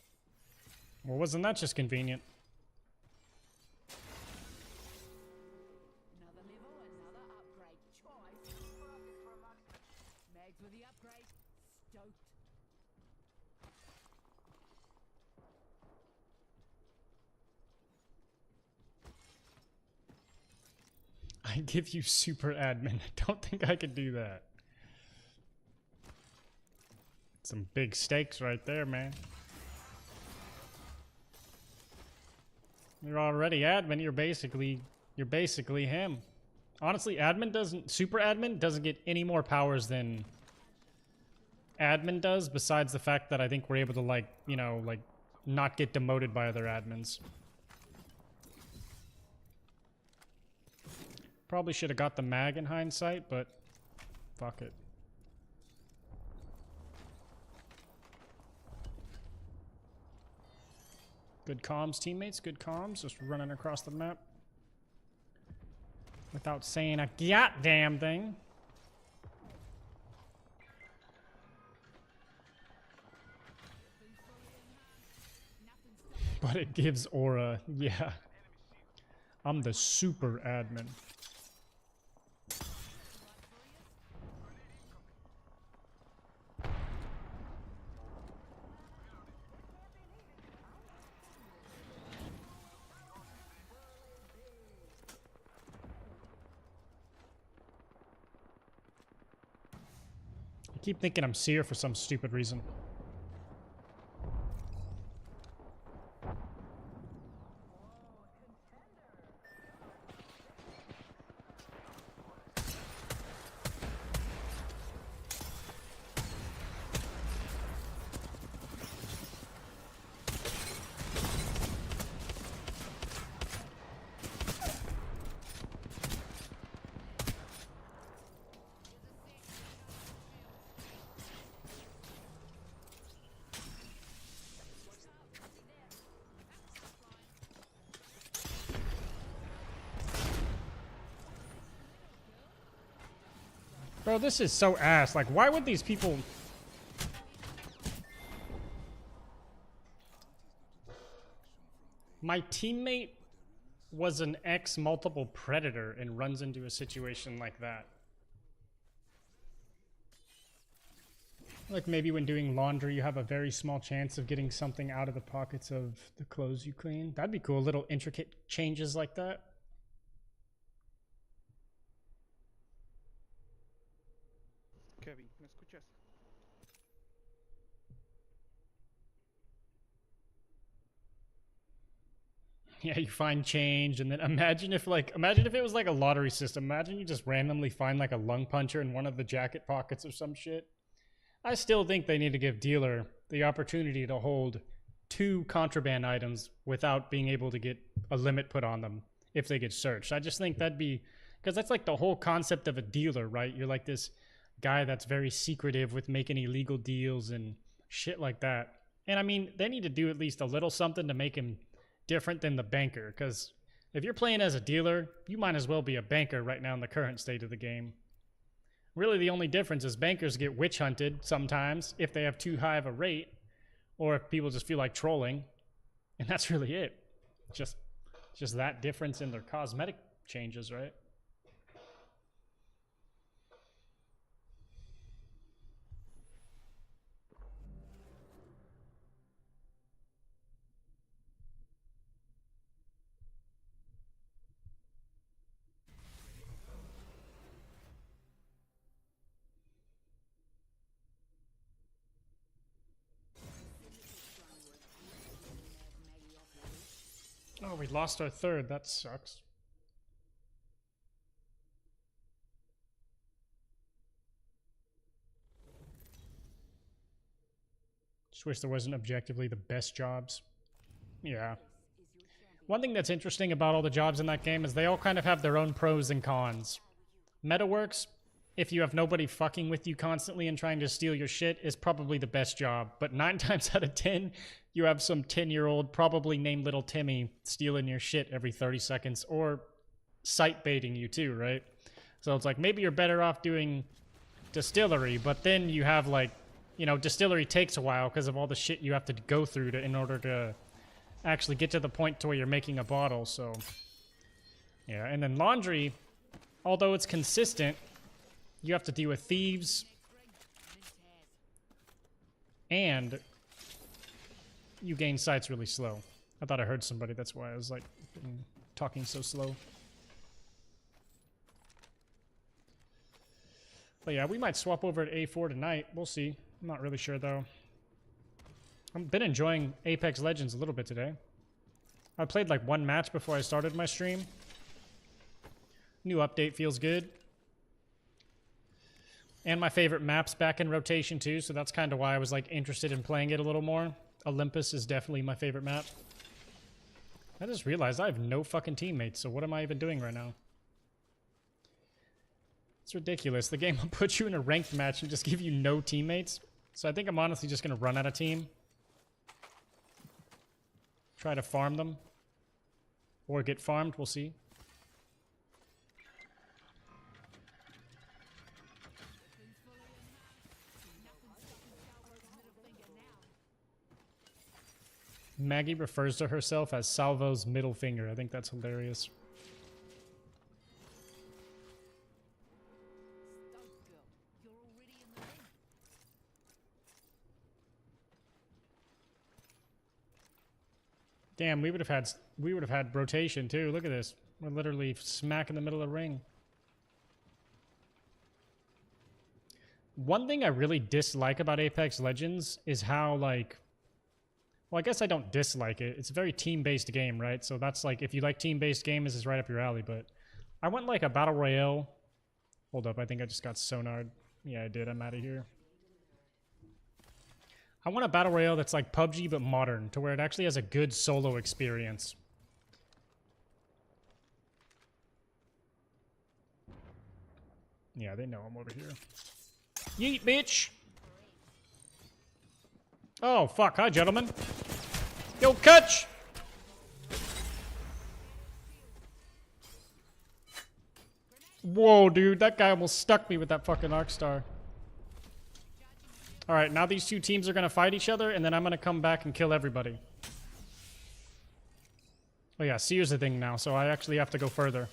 [SPEAKER 1] Well, wasn't that just convenient?
[SPEAKER 7] Another level, another upgrade. Choice.
[SPEAKER 4] For optics for a marksman.
[SPEAKER 7] Mags with the upgrade. Stoked.
[SPEAKER 1] I give you super admin. I don't think I could do that. Some big stakes right there, man. You're already admin. You're basically him. Honestly, super admin doesn't get any more powers than admin does, besides the fact that I think we're able to, like, you know, like, not get demoted by other admins. Probably should have got the mag in hindsight, but fuck it. Good comms, teammates. Good comms. Just running across the map without saying a goddamn thing. But it gives aura. Yeah. I'm the super admin. I keep thinking I'm Seer for some stupid reason. Bro, this is so ass. Like, why would these people... My teammate was an ex-multiple predator and runs into a situation like that. Like maybe when doing laundry, you have a very small chance of getting something out of the pockets of the clothes you clean. That'd be cool, little intricate changes like that.
[SPEAKER 2] Kevin, ¿me escuchas?
[SPEAKER 1] Yeah, you find change, and then imagine if it was like a lottery system. Imagine you just randomly find like a lung puncher in one of the jacket pockets or some shit. I still think they need to give dealer the opportunity to hold 2 contraband items without being able to get a limit put on them if they get searched. I just think that'd be, because that's like the whole concept of a dealer, right? You're like this guy that's very secretive with making illegal deals and shit like that. And I mean, they need to do at least a little something to make him different than the banker, because if you're playing as a dealer, you might as well be a banker right now in the current state of the game. Really, the only difference is bankers get witch hunted sometimes if they have too high of a rate, or if people just feel like trolling, and that's really it. Just that difference in their cosmetic changes, right? Oh, we lost our third. That sucks. Just wish there wasn't objectively the best jobs. Yeah. One thing that's interesting about all the jobs in that game is they all kind of have their own pros and cons. Metaworks, if you have nobody fucking with you constantly and trying to steal your shit, is probably the best job. But 9 times out of 10, you have some 10-year-old, probably named Little Timmy, stealing your shit every 30 seconds, or sight baiting you too, right? So it's like, maybe you're better off doing distillery, but then you have like, you know, distillery takes a while because of all the shit you have to go through in order to actually get to the point to where you're making a bottle, so... Yeah, and then laundry, although it's consistent, you have to deal with thieves, and you gain sights really slow. I thought I heard somebody, that's why I was like talking so slow. But yeah, we might swap over at A4 tonight. We'll see. I'm not really sure though. I've been enjoying Apex Legends a little bit today. I played like 1 match before I started my stream. New update feels good. And my favorite map's back in rotation too, so that's kind of why I was like interested in playing it a little more. Olympus is definitely my favorite map. I just realized I have no fucking teammates, so what am I even doing right now? It's ridiculous. The game will put you in a ranked match and just give you no teammates. So I think I'm honestly just going to run out of team. Try to farm them. Or get farmed, we'll see. Maggie refers to herself as Salvo's middle finger. I think that's hilarious. Damn, we would have had rotation too. Look at this. We're literally smack in the middle of the ring. One thing I really dislike about Apex Legends is how, like... Well, I guess I don't dislike it. It's a very team-based game, right? So that's like, if you like team-based games, this is right up your alley, but... I want like a Battle Royale... Hold up, I think I just got sonared. Yeah, I did. I'm out of here. I want a Battle Royale that's like PUBG, but modern, to where it actually has a good solo experience. Yeah, they know I'm over here. Yeet, bitch! Oh, fuck. Hi, gentlemen. Yo, catch! Whoa, dude. That guy almost stuck me with that fucking arc star. Alright, now these two teams are going to fight each other, and then I'm going to come back and kill everybody. Oh yeah, Seer's a thing now, so I actually have to go further.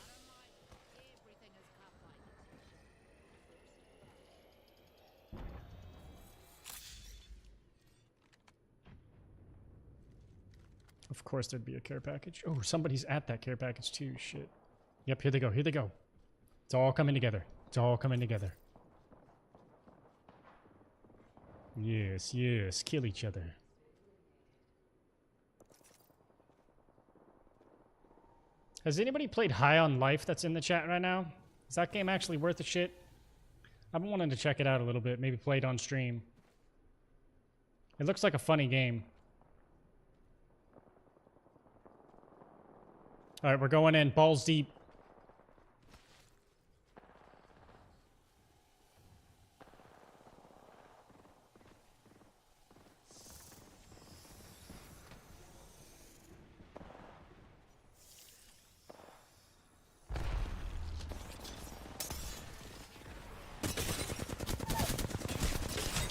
[SPEAKER 1] Of course there'd be a care package. Oh, somebody's at that care package too. Shit. Yep, here they go. Here they go. It's all coming together. It's all coming together. Yes, yes. Kill each other. Has anybody played High on Life that's in the chat right now? Is that game actually worth a shit? I've been wanting to check it out a little bit. Maybe play it on stream. It looks like a funny game. Alright, we're going in. Balls deep.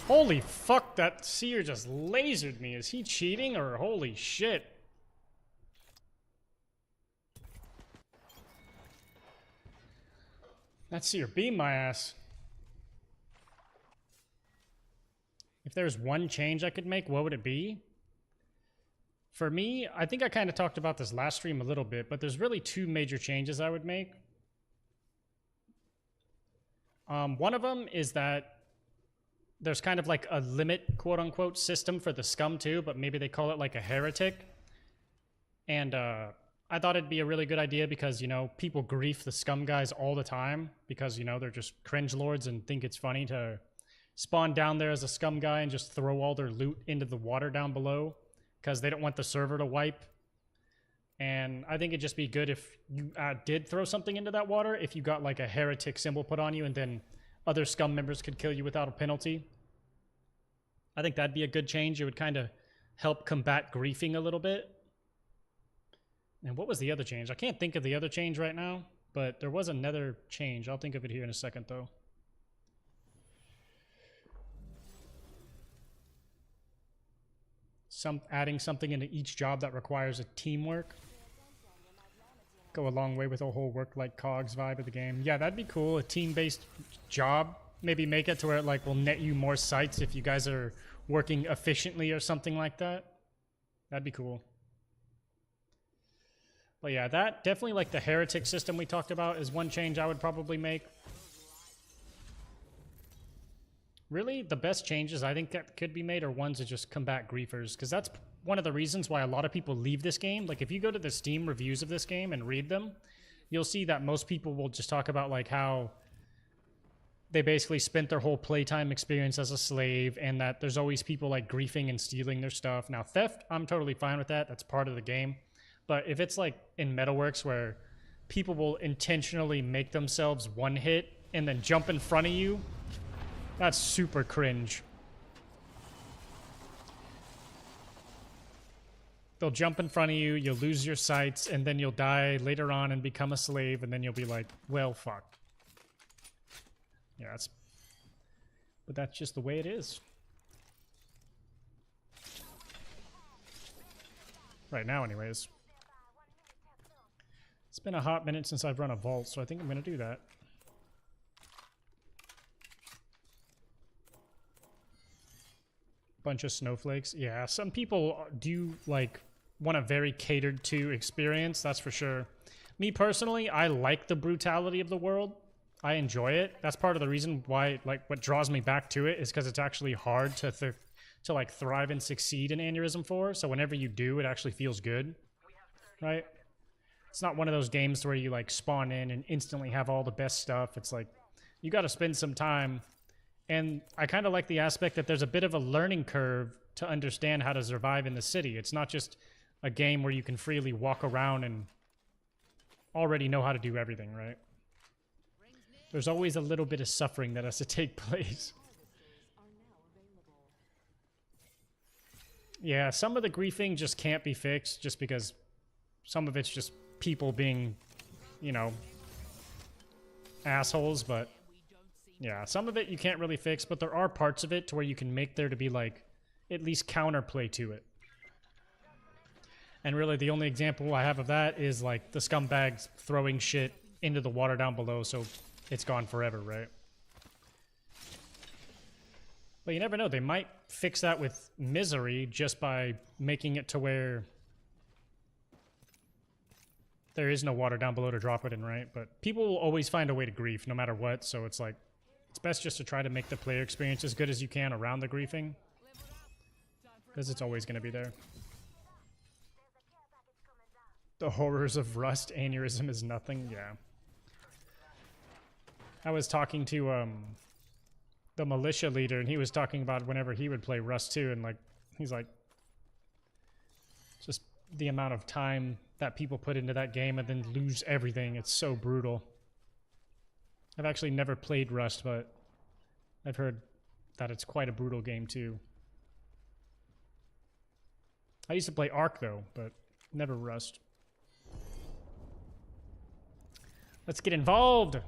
[SPEAKER 1] Holy fuck, that seer just lasered me. Is he cheating or holy shit? That seer beamed my ass. If there's one change I could make, what would it be? For me, I think I kind of talked about this last stream a little bit, but there's really 2 major changes I would make. One of them is that there's kind of like a limit, quote-unquote, system for the scum too, but maybe they call it like a heretic. And I thought it'd be a really good idea because, you know, people grief the scum guys all the time because, you know, they're just cringe lords and think it's funny to spawn down there as a scum guy and just throw all their loot into the water down below because they don't want the server to wipe. And I think it'd just be good if you did throw something into that water, if you got like a heretic symbol put on you and then other scum members could kill you without a penalty. I think that'd be a good change. It would kind of help combat griefing a little bit. And what was the other change? I can't think of the other change right now, but there was another change. I'll think of it here in a second, though. Adding something into each job that requires a teamwork. Go a long way with the whole work like cogs vibe of the game. Yeah, that'd be cool. A team-based job. Maybe make it to where it like will net you more sites if you guys are working efficiently or something like that. That'd be cool. But yeah, that definitely, like the heretic system we talked about, is one change I would probably make. Really, the best changes I think that could be made are ones that just combat griefers, because that's one of the reasons why a lot of people leave this game. Like, if you go to the Steam reviews of this game and read them, you'll see that most people will just talk about, like, how they basically spent their whole playtime experience as a slave, and that there's always people, like, griefing and stealing their stuff. Now, theft, I'm totally fine with that. That's part of the game. But if it's like in Metalworks where people will intentionally make themselves one hit and then jump in front of you, that's super cringe. They'll jump in front of you, you'll lose your sights, and then you'll die later on and become a slave, and then you'll be like, well, fuck. Yeah, but that's just the way it is. Right now, anyways. It's been a hot minute since I've run a vault, so I think I'm going to do that. Bunch of snowflakes. Yeah, some people do, like, want a very catered to experience, that's for sure. Me personally, I like the brutality of the world. I enjoy it. That's part of the reason why, like, what draws me back to it is because it's actually hard to like thrive and succeed in Aneurysm 4. So whenever you do, it actually feels good, right? It's not one of those games where you like spawn in and instantly have all the best stuff. It's like you got to spend some time. And I kind of like the aspect that there's a bit of a learning curve to understand how to survive in the city. It's not just a game where you can freely walk around and already know how to do everything, right? There's always a little bit of suffering that has to take place. Yeah, some of the griefing just can't be fixed just because some of it's just people being, you know, assholes, but yeah, some of it you can't really fix, but there are parts of it to where you can make there to be, like, at least counterplay to it. And really the only example I have of that is, like, the scumbags throwing shit into the water down below, so it's gone forever, right? But you never know, they might fix that with Misery just by making it to where there is no water down below to drop it in, right? But people will always find a way to grief no matter what, so it's like, it's best just to try to make the player experience as good as you can around the griefing, because it's always going to be there. The horrors of Rust, Aneurysm is nothing, yeah. I was talking to the militia leader, and he was talking about whenever he would play Rust 2, and like, he's like, just the amount of time that people put into that game and then lose everything. It's so brutal. I've actually never played Rust, but I've heard that it's quite a brutal game too. I used to play Ark though, but never Rust. Let's get involved!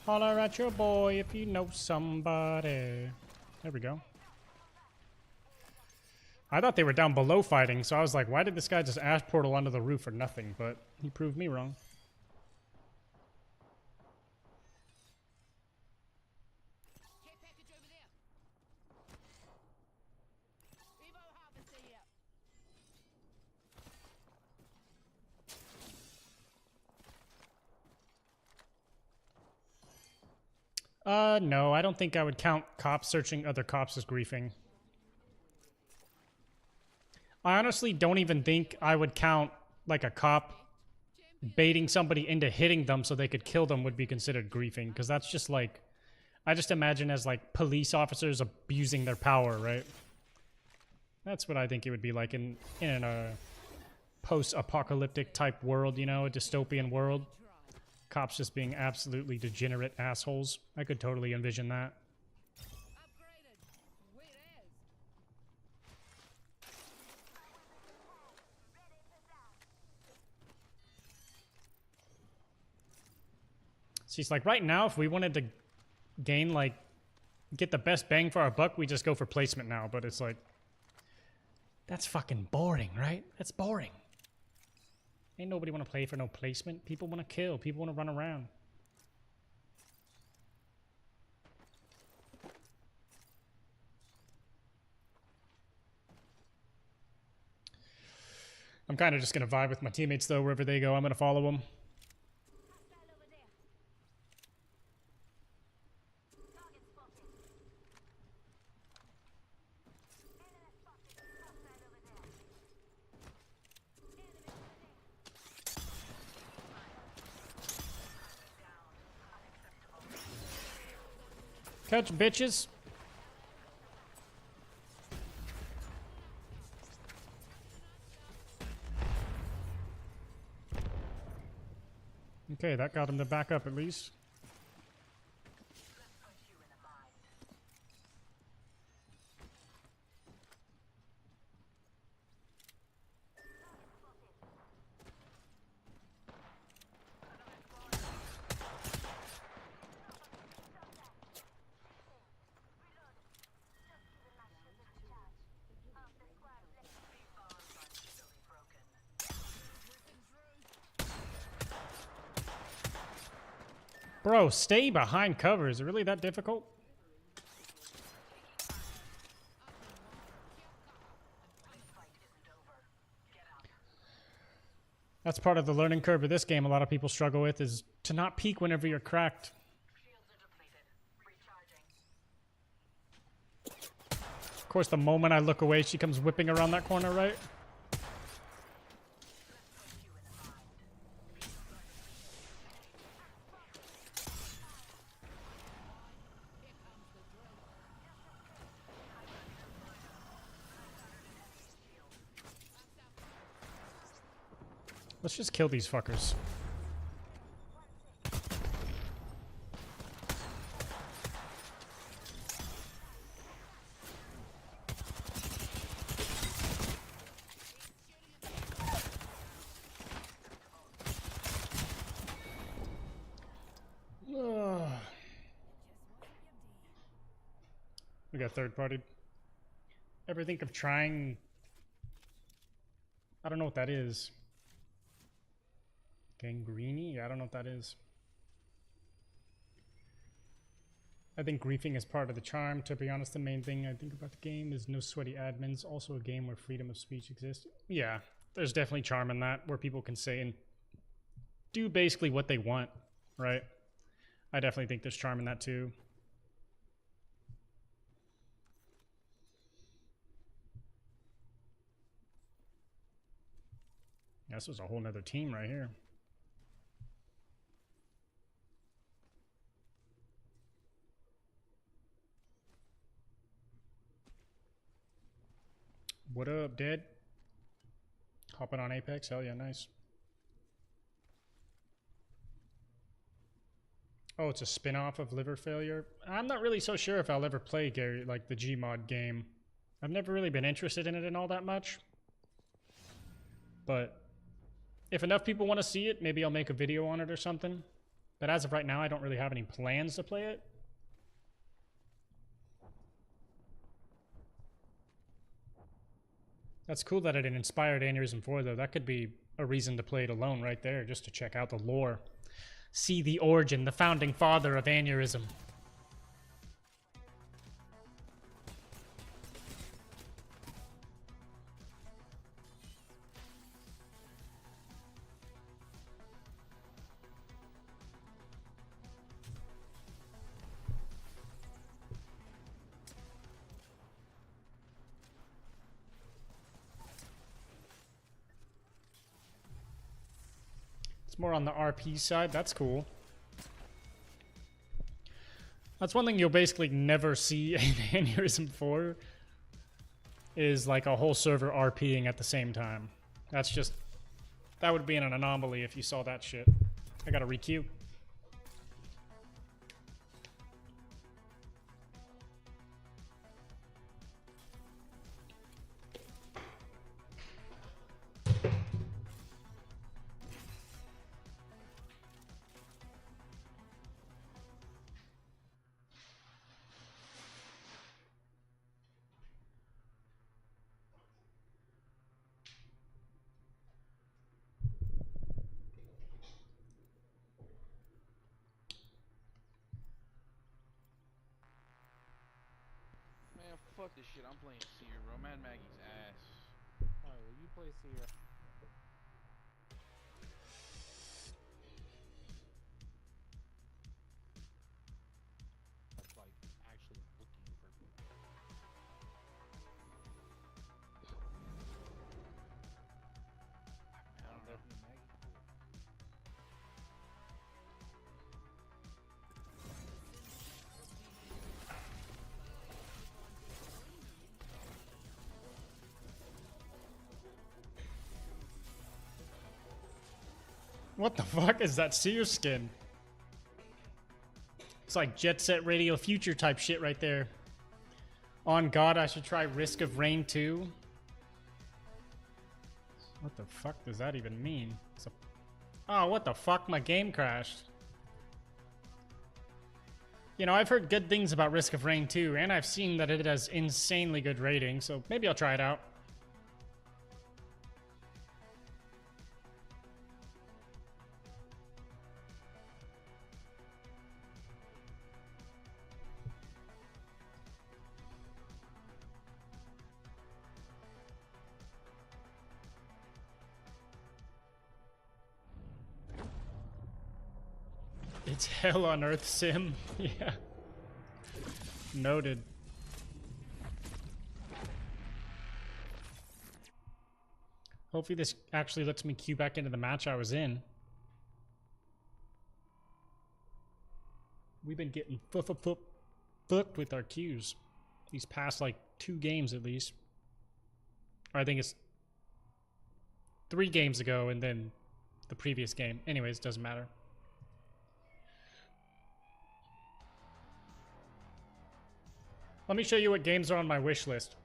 [SPEAKER 1] Holler at your boy if you know somebody. There we go. I thought they were down below fighting, so I was like, why did this guy just ash portal onto the roof for nothing? But he proved me wrong.
[SPEAKER 7] Care package over there. Evo harvester here.
[SPEAKER 1] No, I don't think I would count cops searching other cops as griefing. I honestly don't even think I would count, like, a cop baiting somebody into hitting them so they could kill them would be considered griefing, because that's just, like, I just imagine as, like, police officers abusing their power, right? That's what I think it would be like in a post-apocalyptic type world, you know, a dystopian world. Cops just being absolutely degenerate assholes. I could totally envision that.
[SPEAKER 7] Upgraded. Sweet as.
[SPEAKER 1] See, it's like right now, if we wanted to gain, like, get the best bang for our buck, we just go for placement now. But it's like, that's fucking boring, right? That's boring. Ain't nobody want to play for no placement. People want to kill. People want to run around. I'm kind of just going to vibe with my teammates, though. Wherever they go, I'm going to follow them.
[SPEAKER 4] Hostile over there. Target spotted. Enemy spotted. Hostile over there. Enemy spotted.
[SPEAKER 1] Catch, bitches. Okay, that got him to back up at least. Bro, stay behind cover. Is it really that difficult? That's part of the learning curve of this game a lot of people struggle with, is to not peek whenever you're cracked. Of course, the moment I look away, she comes whipping around that corner, right? Let's just kill these fuckers. We got third party. Ever think of trying? I don't know what that is. Gangrini? Yeah, I don't know what that is. I think griefing is part of the charm. To be honest, the main thing I think about the game is no sweaty admins. Also a game where freedom of speech exists. Yeah, there's definitely charm in that, where people can say and do basically what they want, right? I definitely think there's charm in that too. Yeah, this was a whole nother team right here. What up, Dead? Hopping on Apex? Hell yeah, nice. Oh, it's a spin-off of Liver Failure? I'm not really so sure if I'll ever play Gary, like the Gmod game. I've never really been interested in it and all that much. But if enough people want to see it, maybe I'll make a video on it or something. But as of right now, I don't really have any plans to play it. That's cool that it inspired Aneurysm 4, though. That could be a reason to play it alone right there, just to check out the lore. See the origin, the founding father of Aneurysm. It's more on the RP side. That's cool. That's one thing you'll basically never see in Aneurysm 4 is like a whole server RPing at the same time. That's just... That would be an anomaly if you saw that shit. I gotta requeue.
[SPEAKER 2] Man, fuck this shit. I'm playing Seer, bro. Mad Maggie's ass.
[SPEAKER 8] Alright, well you play Sierra. That's like actually looking for
[SPEAKER 2] I don't know.
[SPEAKER 1] What the fuck is that Seer skin? It's like Jet Set Radio Future type shit right there. On God, I should try Risk of Rain 2. What the fuck does that even mean? Oh, what the fuck? My game crashed. You know, I've heard good things about Risk of Rain 2, and I've seen that it has insanely good ratings, so maybe I'll try it out. It's Hell on Earth Sim. Yeah. Noted. Hopefully this actually lets me queue back into the match I was in. We've been getting fucked with our queues. These past like 2 games at least. Or I think it's 3 games ago and then the previous game. Anyways, doesn't matter. Let me show you what games are on my wish list.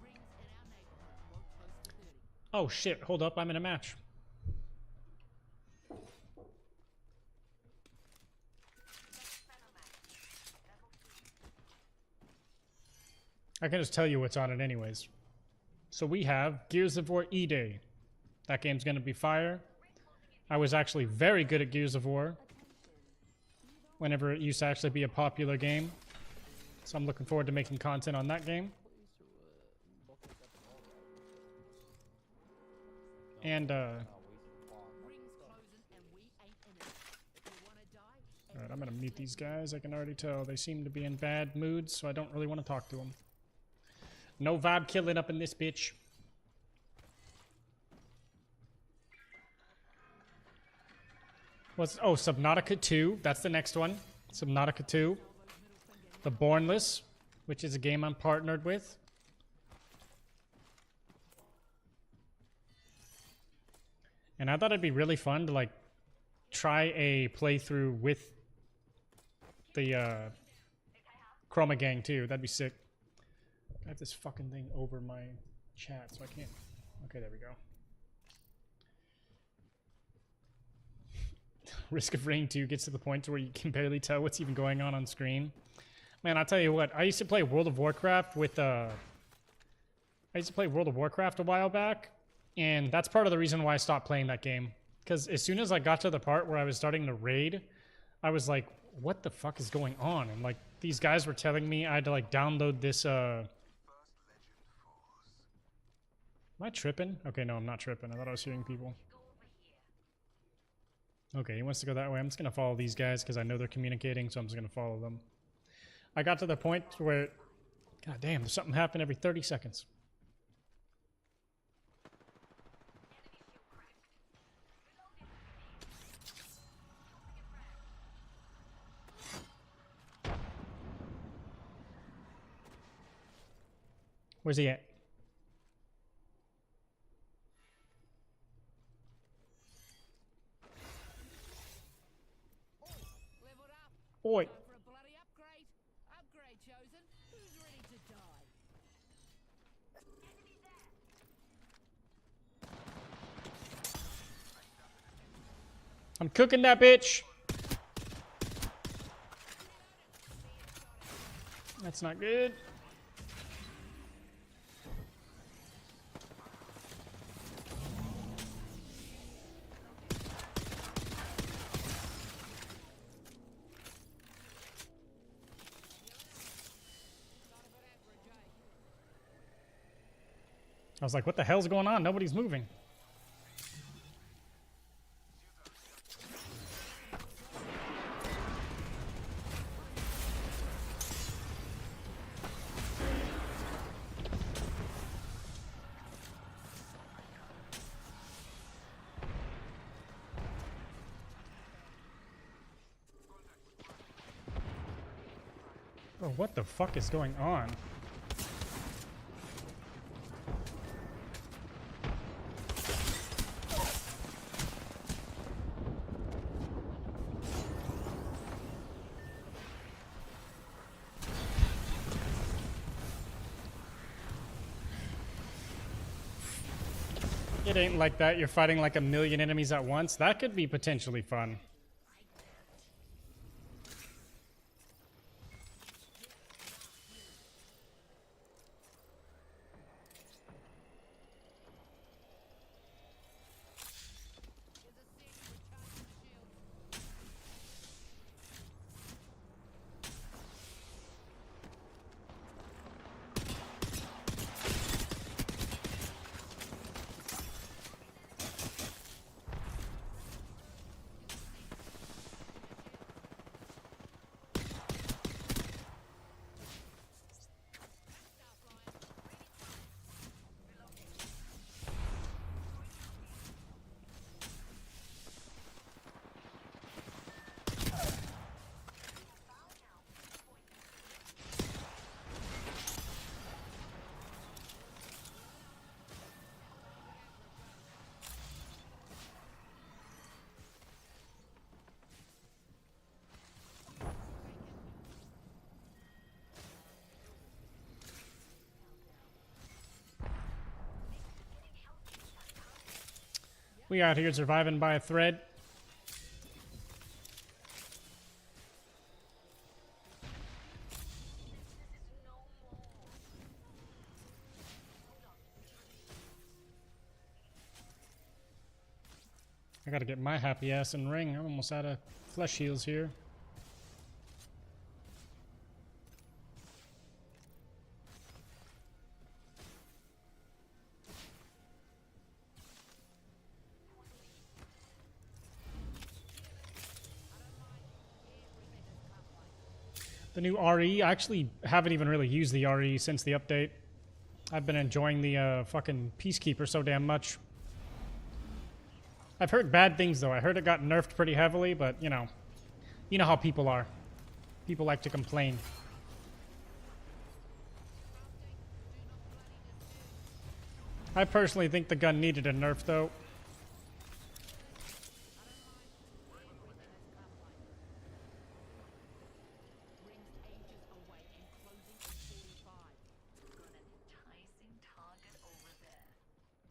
[SPEAKER 7] Rings in our neighborhood work close to 30.
[SPEAKER 1] Oh shit, hold up, I'm in a match. I can just tell you what's on it anyways. So we have Gears of War E-Day. That game's gonna be fire. I was actually very good at Gears of War whenever it used to actually be a popular game. So I'm looking forward to making content on that game. And,
[SPEAKER 7] Rings closing and we ain't in it. If you wanna die,
[SPEAKER 1] alright, I'm gonna mute these guys. I can already tell they seem to be in bad moods, so I don't really want to talk to them. No vibe killing up in this bitch. What's, oh, Subnautica 2. That's the next one. Subnautica 2. The Bornless, which is a game I'm partnered with. And I thought it'd be really fun to, like, try a playthrough with the Chroma Gang, too. That'd be sick. I have this fucking thing over my chat, so I can't... Okay, there we go. Risk of Rain 2 gets to the point where you can barely tell what's even going on screen. Man, I'll tell you what. I used to play World of Warcraft with I used to play World of Warcraft a while back, and that's part of the reason why I stopped playing that game. Because as soon as I got to the part where I was starting to raid, I was like, what the fuck is going on? And like, these guys were telling me I had to like download this Am I tripping? Okay, no, I'm not tripping. I thought I was hearing people. Okay, he wants to go that way. I'm just gonna follow these guys because I know they're communicating, so I'm just gonna follow them. I got to the point where, god damn, there's something happen every 30 seconds. Where's he at?
[SPEAKER 7] Leveled up.
[SPEAKER 1] Oi.
[SPEAKER 7] Time for a bloody upgrade. Upgrade chosen. Who's ready to die?
[SPEAKER 1] I'm cooking that bitch. That's not good. I was like, what the hell's going on? Nobody's moving. Oh, what the fuck is going on? It ain't like that. You're fighting like a million enemies at once. That could be potentially fun. We out here surviving by a thread. I gotta get my happy ass in ring. I'm almost out of flesh heals here. The new RE, I actually haven't even really used the RE since the update. I've been enjoying the fucking Peacekeeper so damn much. I've heard bad things though. I heard it got nerfed pretty heavily, but you know how people are. People like to complain. I personally think the gun needed a nerf though.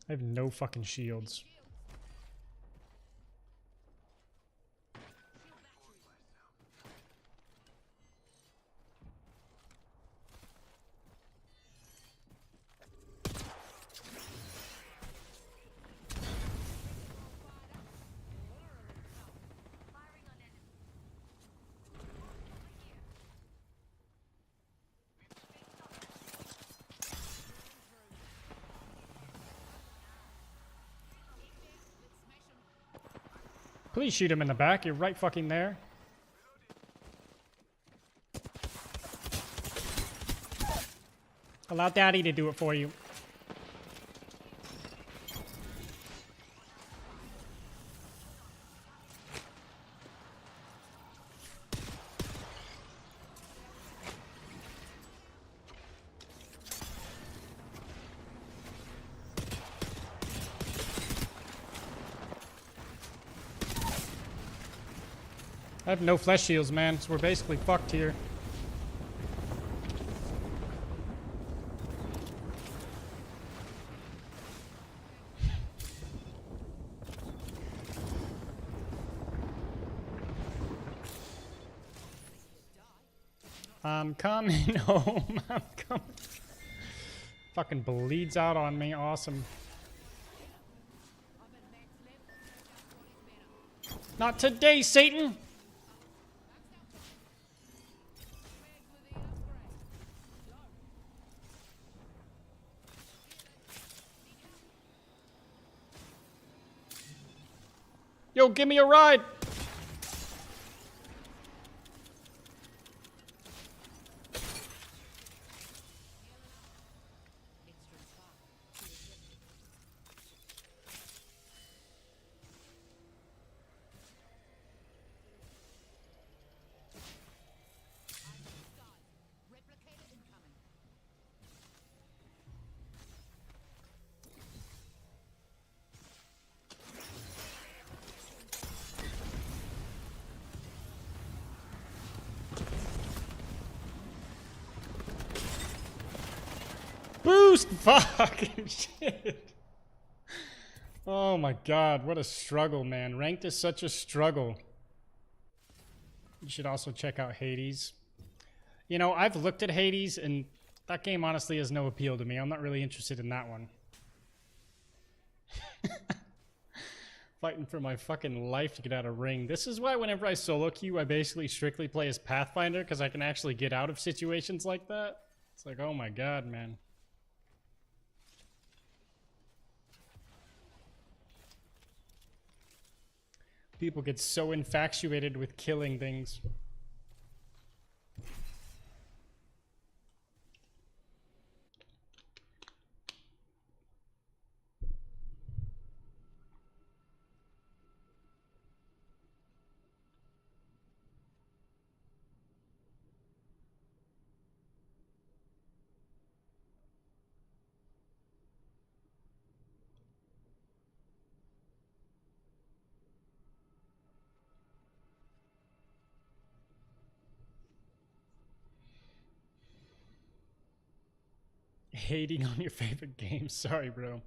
[SPEAKER 1] I have no fucking shields. Please shoot him in the back. You're right fucking there. Allow Daddy to do it for you. I have no flesh shields, man, so we're basically fucked here. I'm coming home. I'm coming. Fucking bleeds out on me. Awesome. Not today, Satan! Yo, give me a ride!
[SPEAKER 7] Replicator incoming.
[SPEAKER 1] Boost! Fucking shit. Oh my god, what a struggle, man. Ranked is such a struggle. You should also check out Hades. You know, I've looked at Hades, and that game honestly has no appeal to me. I'm not really interested in that one. Fighting for my fucking life to get out of ring. This is why whenever I solo queue, I basically strictly play as Pathfinder, because I can actually get out of situations like that. It's like, oh my god, man. People get so infatuated with killing things. Hating on your favorite game. Sorry, bro.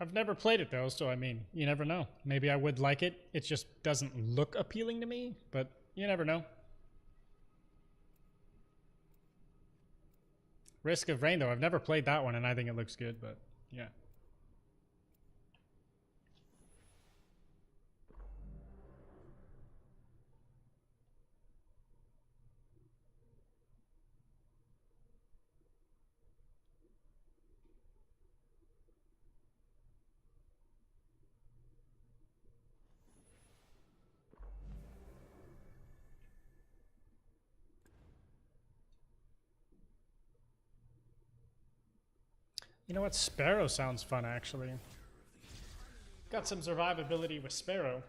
[SPEAKER 1] I've never played it though, so I mean, you never know. Maybe I would like it. It just doesn't look appealing to me, but you never know. Risk of Rain though, I've never played that one and I think it looks good, but yeah. You know what? Sparrow sounds fun, actually. Got some survivability with Sparrow.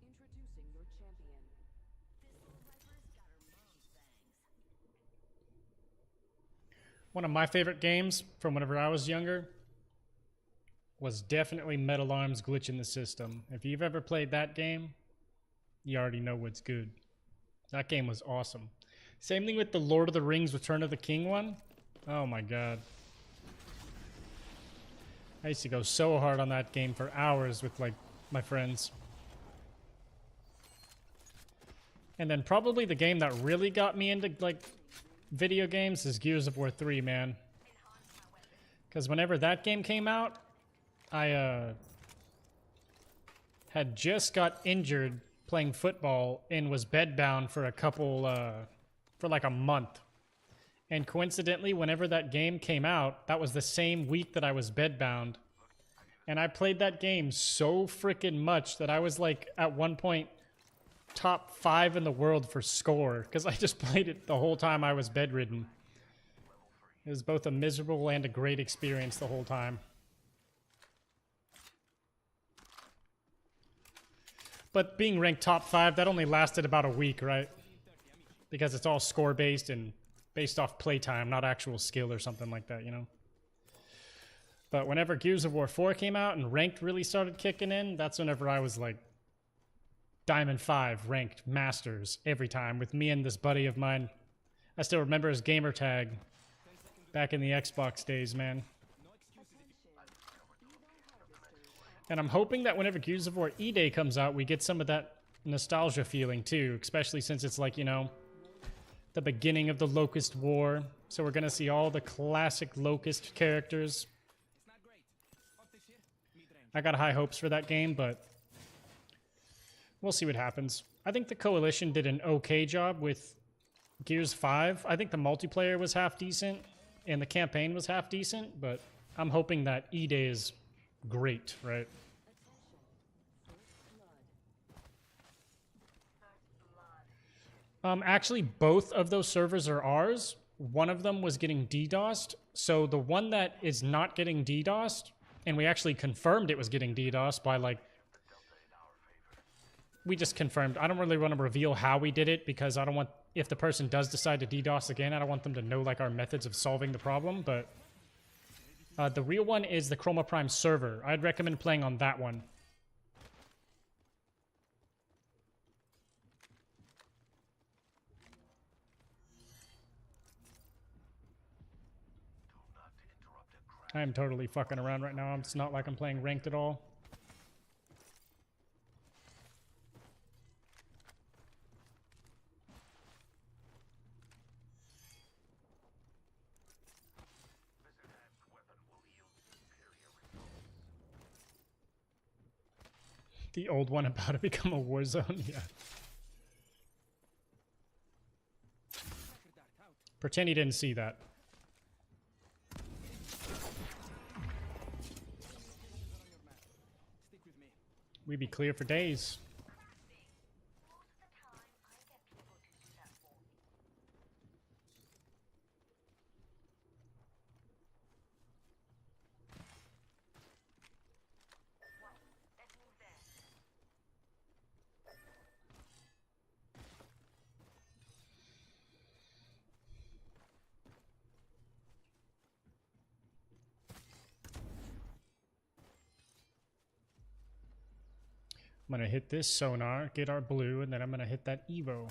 [SPEAKER 4] Introducing your champion. This little viper's got her mom's fangs.
[SPEAKER 1] One of my favorite games from whenever I was younger was definitely Metal Arms Glitch in the System. If you've ever played that game, you already know what's good. That game was awesome. Same thing with the Lord of the Rings Return of the King one. Oh my god. I used to go so hard on that game for hours with like my friends. And then probably the game that really got me into like video games is Gears of War 3, man. Because whenever that game came out, I had just got injured playing football and was bedbound for for like a month. And coincidentally, whenever that game came out, that was the same week that I was bedbound. And I played that game so freaking much that I was like, at one point, top 5 in the world for score. Because I just played it the whole time I was bedridden. It was both a miserable and a great experience the whole time. But being ranked top 5, that only lasted about a week, right? Because it's all score-based and based off playtime, not actual skill or something like that, you know? But whenever Gears of War 4 came out and ranked really started kicking in, that's whenever I was like Diamond 5 ranked Masters every time with me and this buddy of mine. I still remember his gamer tag back in the Xbox days, man. And I'm hoping that whenever Gears of War E-Day comes out, we get some of that nostalgia feeling too, especially since it's like, you know, the beginning of the Locust War. So we're going to see all the classic Locust characters. I got high hopes for that game, but we'll see what happens. I think the Coalition did an okay job with Gears 5. I think the multiplayer was half decent and the campaign was half decent, but I'm hoping that E-Day is great, right? Actually, both of those servers are ours. One of them was getting DDoSed, so the one that is not getting DDoSed, and we actually confirmed it was getting DDoSed by like... We just confirmed. I don't really want to reveal how we did it because I don't want... If the person does decide to DDoS again, I don't want them to know like our methods of solving the problem, but... the real one is the Chroma Prime server. I'd recommend playing on that one. I am totally fucking around right now. It's not like I'm playing ranked at all. The old one about to become a war zone? Yeah. Pretend you didn't see that. We'd be clear for days. I'm gonna hit this sonar, get our blue, and then I'm gonna hit that Evo.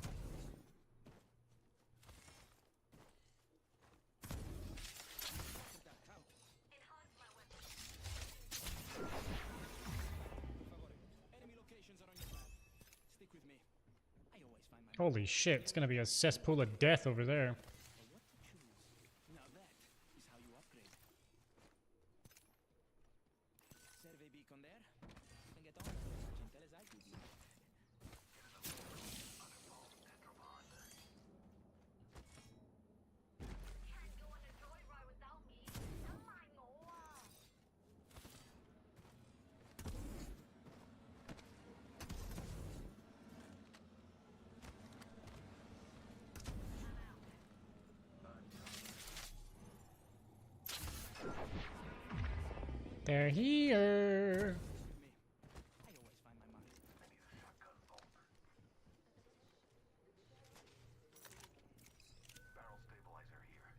[SPEAKER 1] Holy shit, it's gonna be a cesspool of death over there. They're here.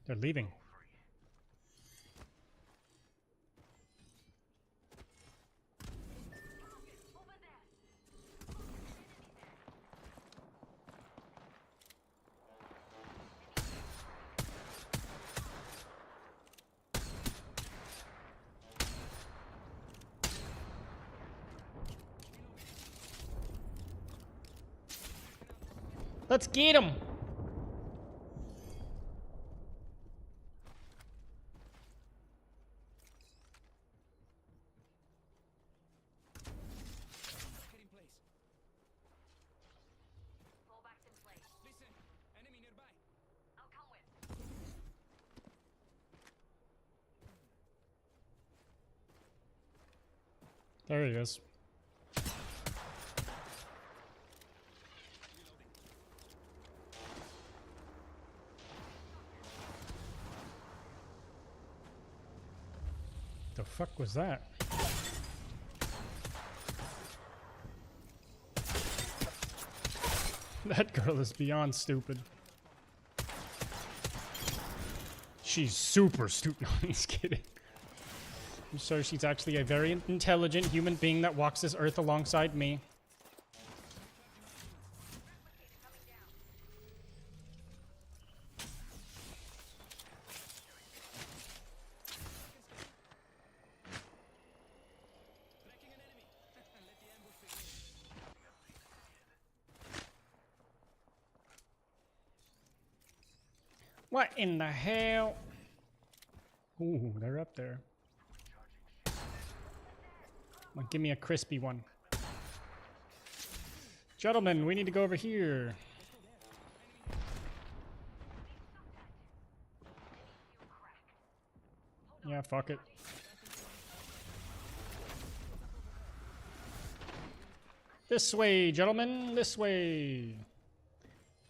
[SPEAKER 1] They're leaving. Let's get him. There he is. The fuck was that? That girl is beyond stupid. She's super stupid. No, I'm just kidding. I'm sure she's actually a very intelligent human being that walks this earth alongside me. What in the hell? Ooh, they're up there. Well, give me a crispy one. Gentlemen, we need to go over here. Yeah, fuck it. This way, gentlemen, this way.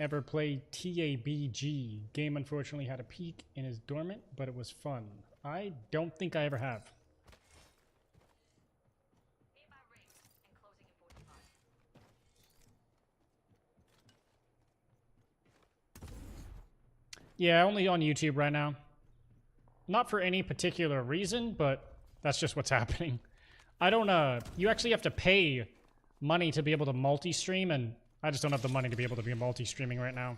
[SPEAKER 1] Ever play TABG? Game unfortunately had a peak and is dormant, but it was fun. I don't think I ever have.
[SPEAKER 4] Nearby ring and closing in 45.
[SPEAKER 1] Yeah, only on YouTube right now. Not for any particular reason, but that's just what's happening. I don't, you actually have to pay money to be able to multi-stream, and I just don't have the money to be able to be multi-streaming right now.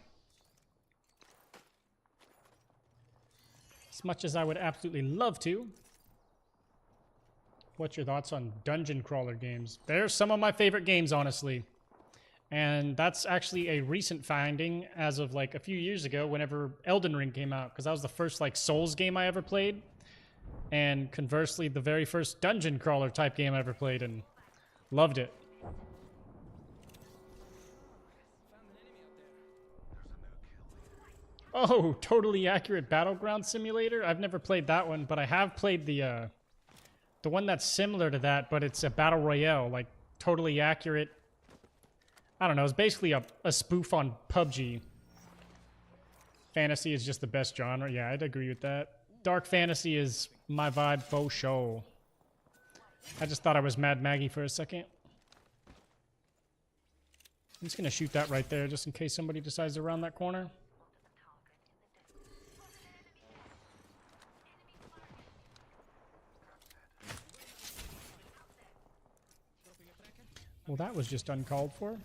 [SPEAKER 1] As much as I would absolutely love to. What's your thoughts on dungeon crawler games? They're some of my favorite games, honestly. And that's actually a recent finding as of like a few years ago whenever Elden Ring came out, because that was the first like Souls game I ever played. And conversely, the very first dungeon crawler type game I ever played, and loved it. Oh, totally accurate Battleground Simulator? I've never played that one, but I have played the one that's similar to that, but it's a battle royale, like totally accurate. I don't know, it's basically a spoof on PUBG. Fantasy is just the best genre. Yeah, I'd agree with that. Dark fantasy is my vibe faux show. I just thought I was Mad Maggie for a second. I'm just gonna shoot that right there just in case somebody decides to round that corner. Well, that was just uncalled for.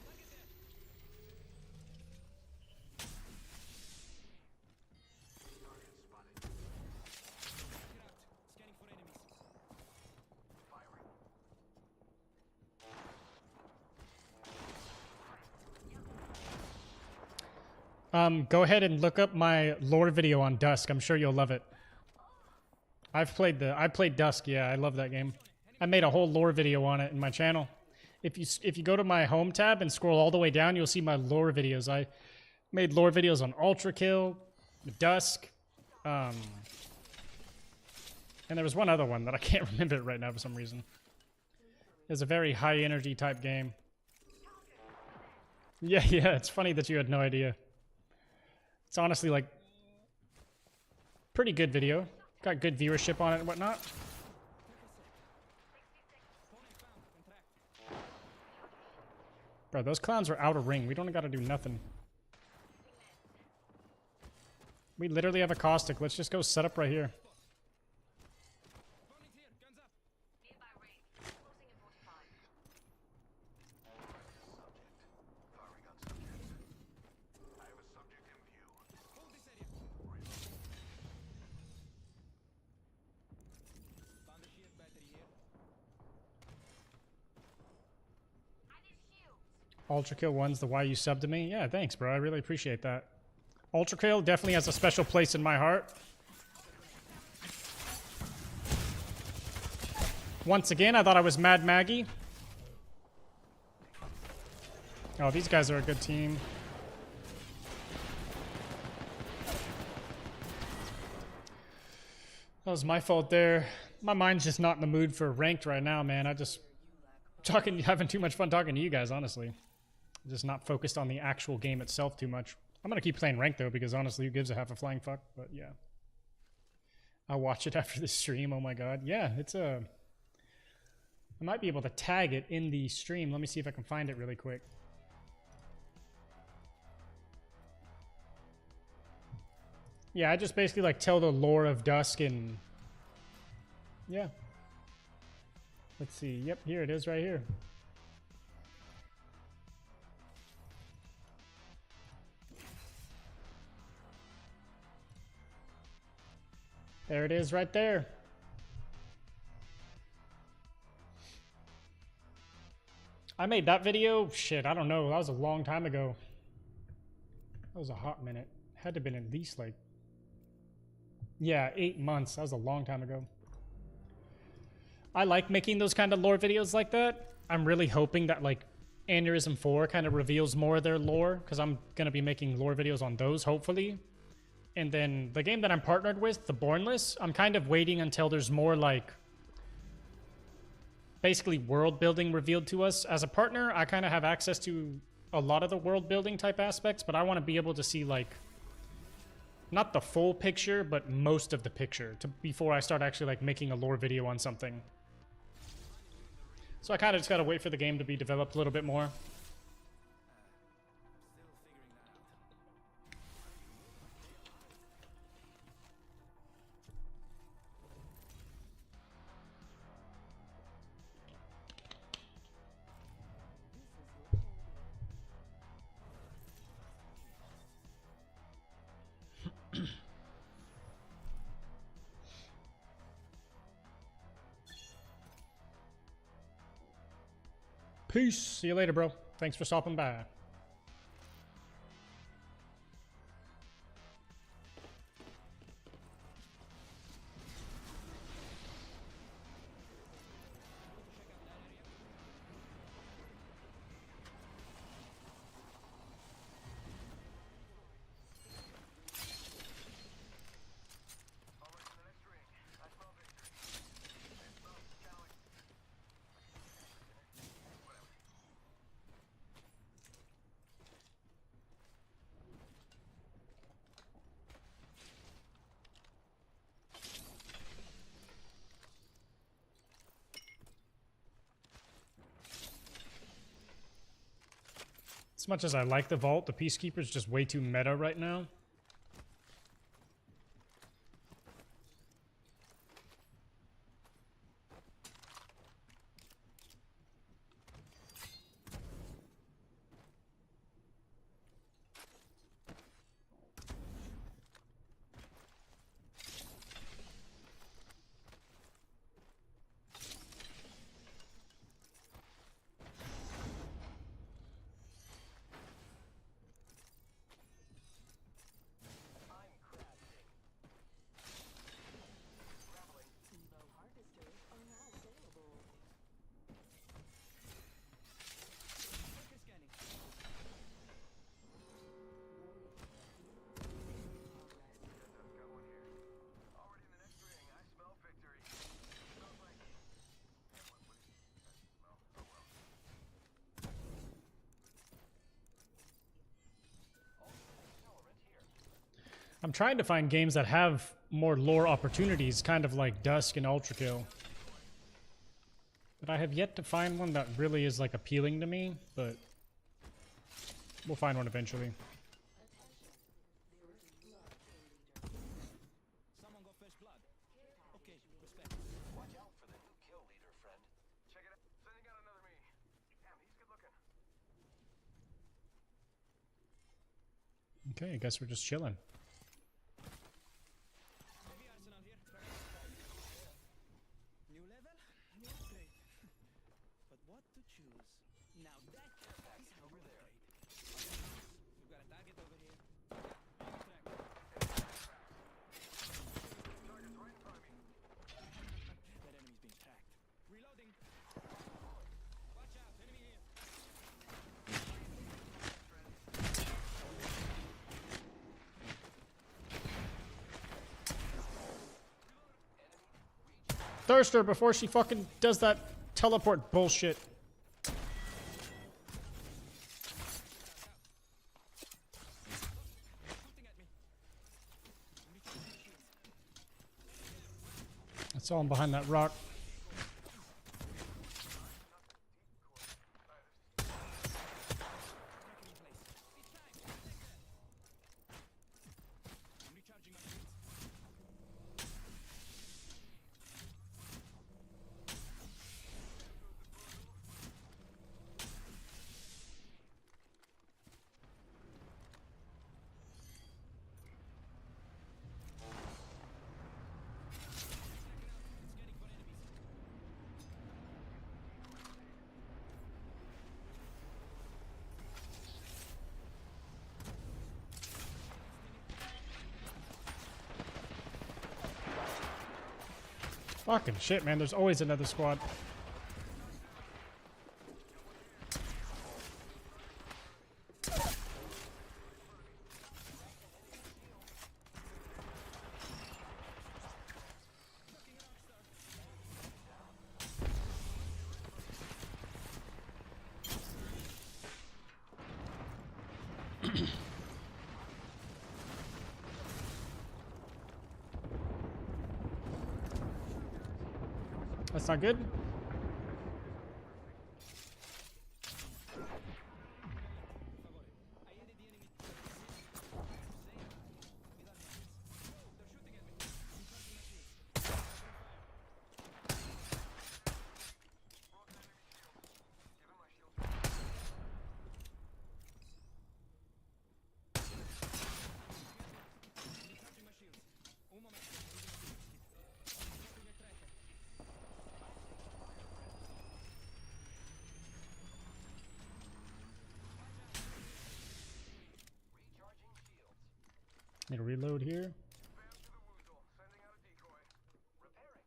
[SPEAKER 1] Go ahead and look up my lore video on Dusk. I'm sure you'll love it. I played Dusk. Yeah, I love that game. I made a whole lore video on it in my channel. If you go to my home tab and scroll all the way down, you'll see my lore videos. I made lore videos on Ultra Kill, Dusk, and there was one other one that I can't remember it right now for some reason. It's a very high energy type game. Yeah, it's funny that you had no idea. It's honestly like pretty good video. Got good viewership on it and whatnot. Bro, those clowns are out of ring. We don't gotta do nothing. We literally have a caustic. Let's just go set up right here.
[SPEAKER 4] Nearby ring closing in 45.
[SPEAKER 1] Ultra Kill 1's the why you subbed to me. Yeah, thanks, bro. I really appreciate that. Ultra Kill definitely has a special place in my heart. Once again, I thought I was Mad Maggie. Oh, these guys are a good team. That was my fault there. My mind's just not in the mood for ranked right now, man. I just having too much fun talking to you guys, honestly. Just not focused on the actual game itself too much. I'm gonna keep playing ranked though, because honestly, who gives a half a flying fuck? But yeah. I'll watch it after the stream, oh my god. Yeah, it's a... I might be able to tag it in the stream. Let me see if I can find it really quick. Yeah, I just basically like tell the lore of Dusk and... Yeah. Let's see. Yep, here it is right here. There it is right there. I made that video, shit, I don't know, that was a long time ago. That was a hot minute. Had to have been at least like, yeah, 8 months. That was a long time ago. I like making those kind of lore videos like that. I'm really hoping that like Aneurysm 4 kind of reveals more of their lore, because I'm going to be making lore videos on those, hopefully. And then the game that I'm partnered with, the Bornless, I'm kind of waiting until there's more like basically world building revealed to us. As a partner, I kind of have access to a lot of the world building type aspects, but I want to be able to see like not the full picture, but most of the picture before I start actually like making a lore video on something. So I kind of just got to wait for the game to be developed a little bit more. Peace. See you later, bro. Thanks for stopping by. As much as I like the Vault, the Peacekeeper's just way too meta right now. I'm trying to find games that have more lore opportunities, kind of like Dusk and Ultrakill. But I have yet to find one that really is like appealing to me, but we'll find one eventually.
[SPEAKER 5] Someone got first blood. Okay, respect. Watch out for the new kill leader, friend.
[SPEAKER 9] Check it out. Sending out another me. Damn, he's good looking.
[SPEAKER 1] Okay, I guess we're just chilling.
[SPEAKER 5] New level, new upgrade. But what to choose? Now that is how over there. We've got a target over here.
[SPEAKER 9] Target's right in front of me.
[SPEAKER 5] That enemy's being tracked. Reloading. Watch out, enemy here.
[SPEAKER 1] Thirster before she fucking does that teleport bullshit. Saw him behind that rock.
[SPEAKER 5] I'm recharging my shields. Scanning for enemies.
[SPEAKER 1] Fucking shit, man. There's always another squad. That's not good.
[SPEAKER 5] I ended the enemy. They're shooting at me. Recharging my shields. Recharging my shields. Un momento. Getting a tracker.
[SPEAKER 1] Need to reload here.
[SPEAKER 9] Advance to the woozle. Sending out a decoy. Repairing.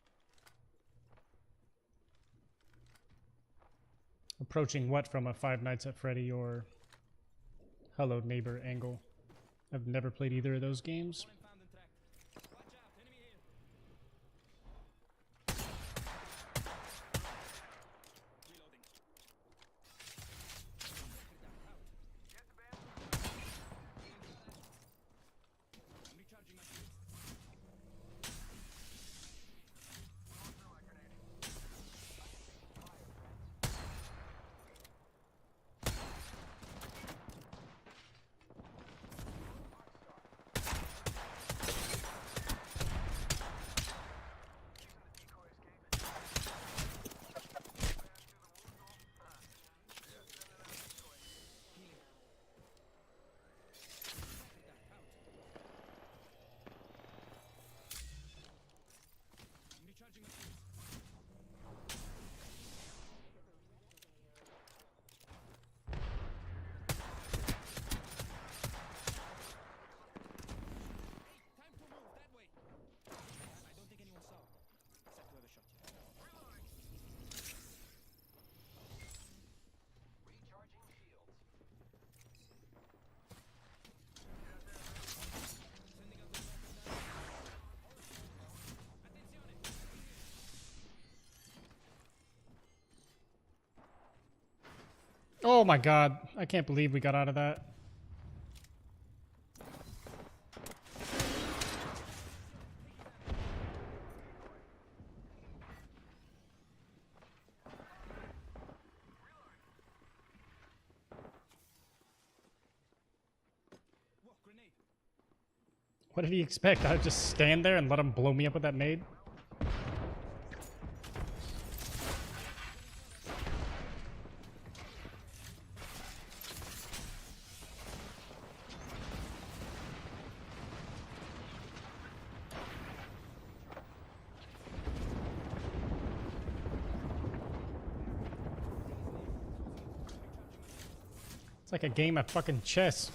[SPEAKER 1] Approaching what from a Five Nights at Freddy or Hello Neighbor angle? I've never played either of those games.
[SPEAKER 5] Found and tracked. Watch out. Enemy here. Reloading.
[SPEAKER 9] Get the band.
[SPEAKER 5] I'm recharging my shields.
[SPEAKER 9] Thermite grenade.
[SPEAKER 5] I'm recharging my shields. Time to move that way. I don't think anyone saw. Except whoever shot you.
[SPEAKER 9] Recharging shields.
[SPEAKER 5] Sending out the tracker now. Attenzione.
[SPEAKER 1] Oh my god. I can't believe we got out of that.
[SPEAKER 5] Whoa, grenade.
[SPEAKER 1] What did he expect? I'd just stand there and let him blow me up with that nade? It's like a game of fucking chess.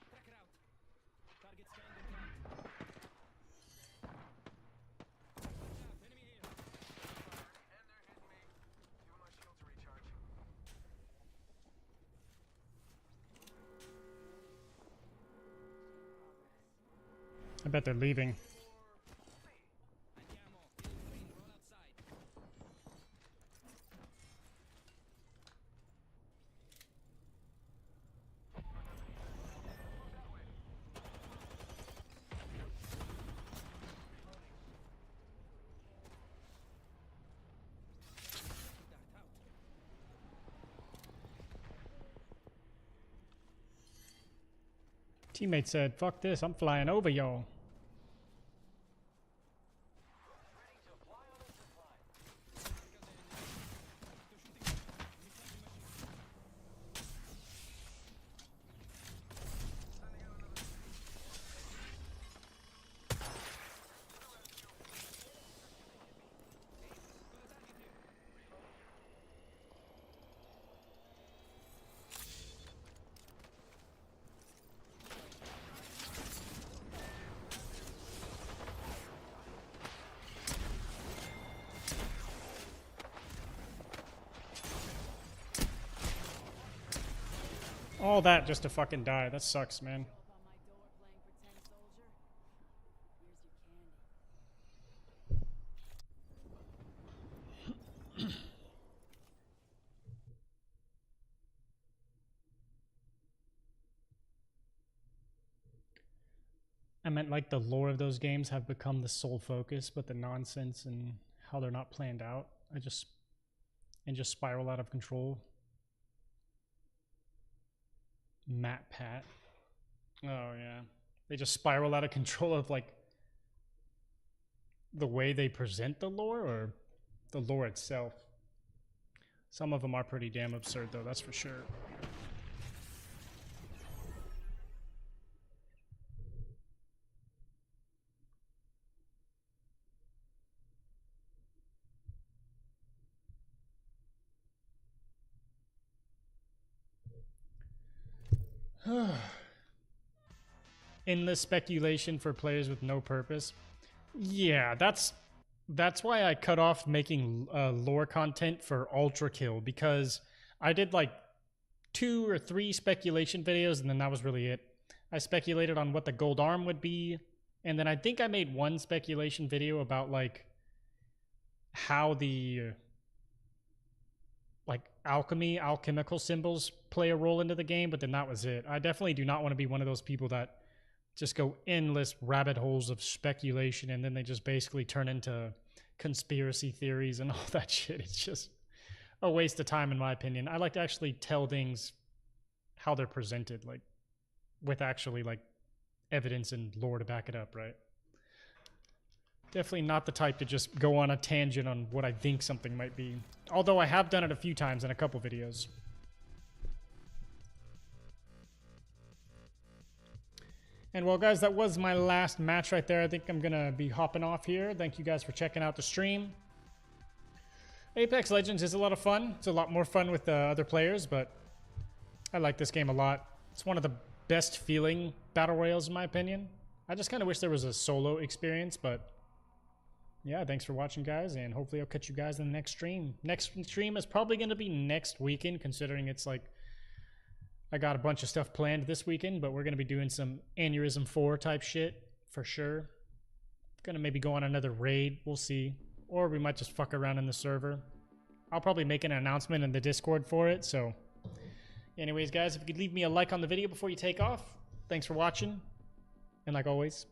[SPEAKER 5] Tracker out. Target scanned and tracked. Watch out. Enemy here.
[SPEAKER 9] And they're hitting me. Giving my shields a recharge.
[SPEAKER 1] I bet they're leaving.
[SPEAKER 5] Andiamo. Il green. Roll outside.
[SPEAKER 1] Teammate said, fuck this, I'm flying over y'all. All that just to fucking die. That sucks, man.
[SPEAKER 7] Up on my door playing pretend soldier. Here's your candy.
[SPEAKER 1] I meant like the lore of those games have become the sole focus, but the nonsense and how they're not planned out, just spiral out of control. Matt Pat. Oh yeah. They just spiral out of control of like the way they present the lore or the lore itself. Some of them are pretty damn absurd though, that's for sure. Endless speculation for players with no purpose. Yeah, that's why I cut off making lore content for Ultra Kill, because I did like 2 or 3 speculation videos and then that was really it. I speculated on what the gold arm would be, and then I think I made one speculation video about like how the like alchemical symbols play a role into the game, but then that was it. I definitely do not want to be one of those people that just go endless rabbit holes of speculation and then they just basically turn into conspiracy theories and all that shit. It's just a waste of time in my opinion. I like to actually tell things how they're presented, like with actually like evidence and lore to back it up, right? Definitely not the type to just go on a tangent on what I think something might be. Although I have done it a few times in a couple videos. And well, guys, that was my last match right there. I think I'm going to be hopping off here. Thank you guys for checking out the stream. Apex Legends is a lot of fun. It's a lot more fun with other players, but I like this game a lot. It's one of the best feeling battle royales in my opinion. I just kind of wish there was a solo experience, but yeah, thanks for watching, guys, and hopefully I'll catch you guys in the next stream. Next stream is probably going to be next weekend, considering it's like I got a bunch of stuff planned this weekend, but we're going to be doing some Aneurysm 4 type shit for sure. Going to maybe go on another raid, we'll see. Or we might just fuck around in the server. I'll probably make an announcement in the Discord for it, so anyways, guys, if you could leave me a like on the video before you take off. Thanks for watching, and like always,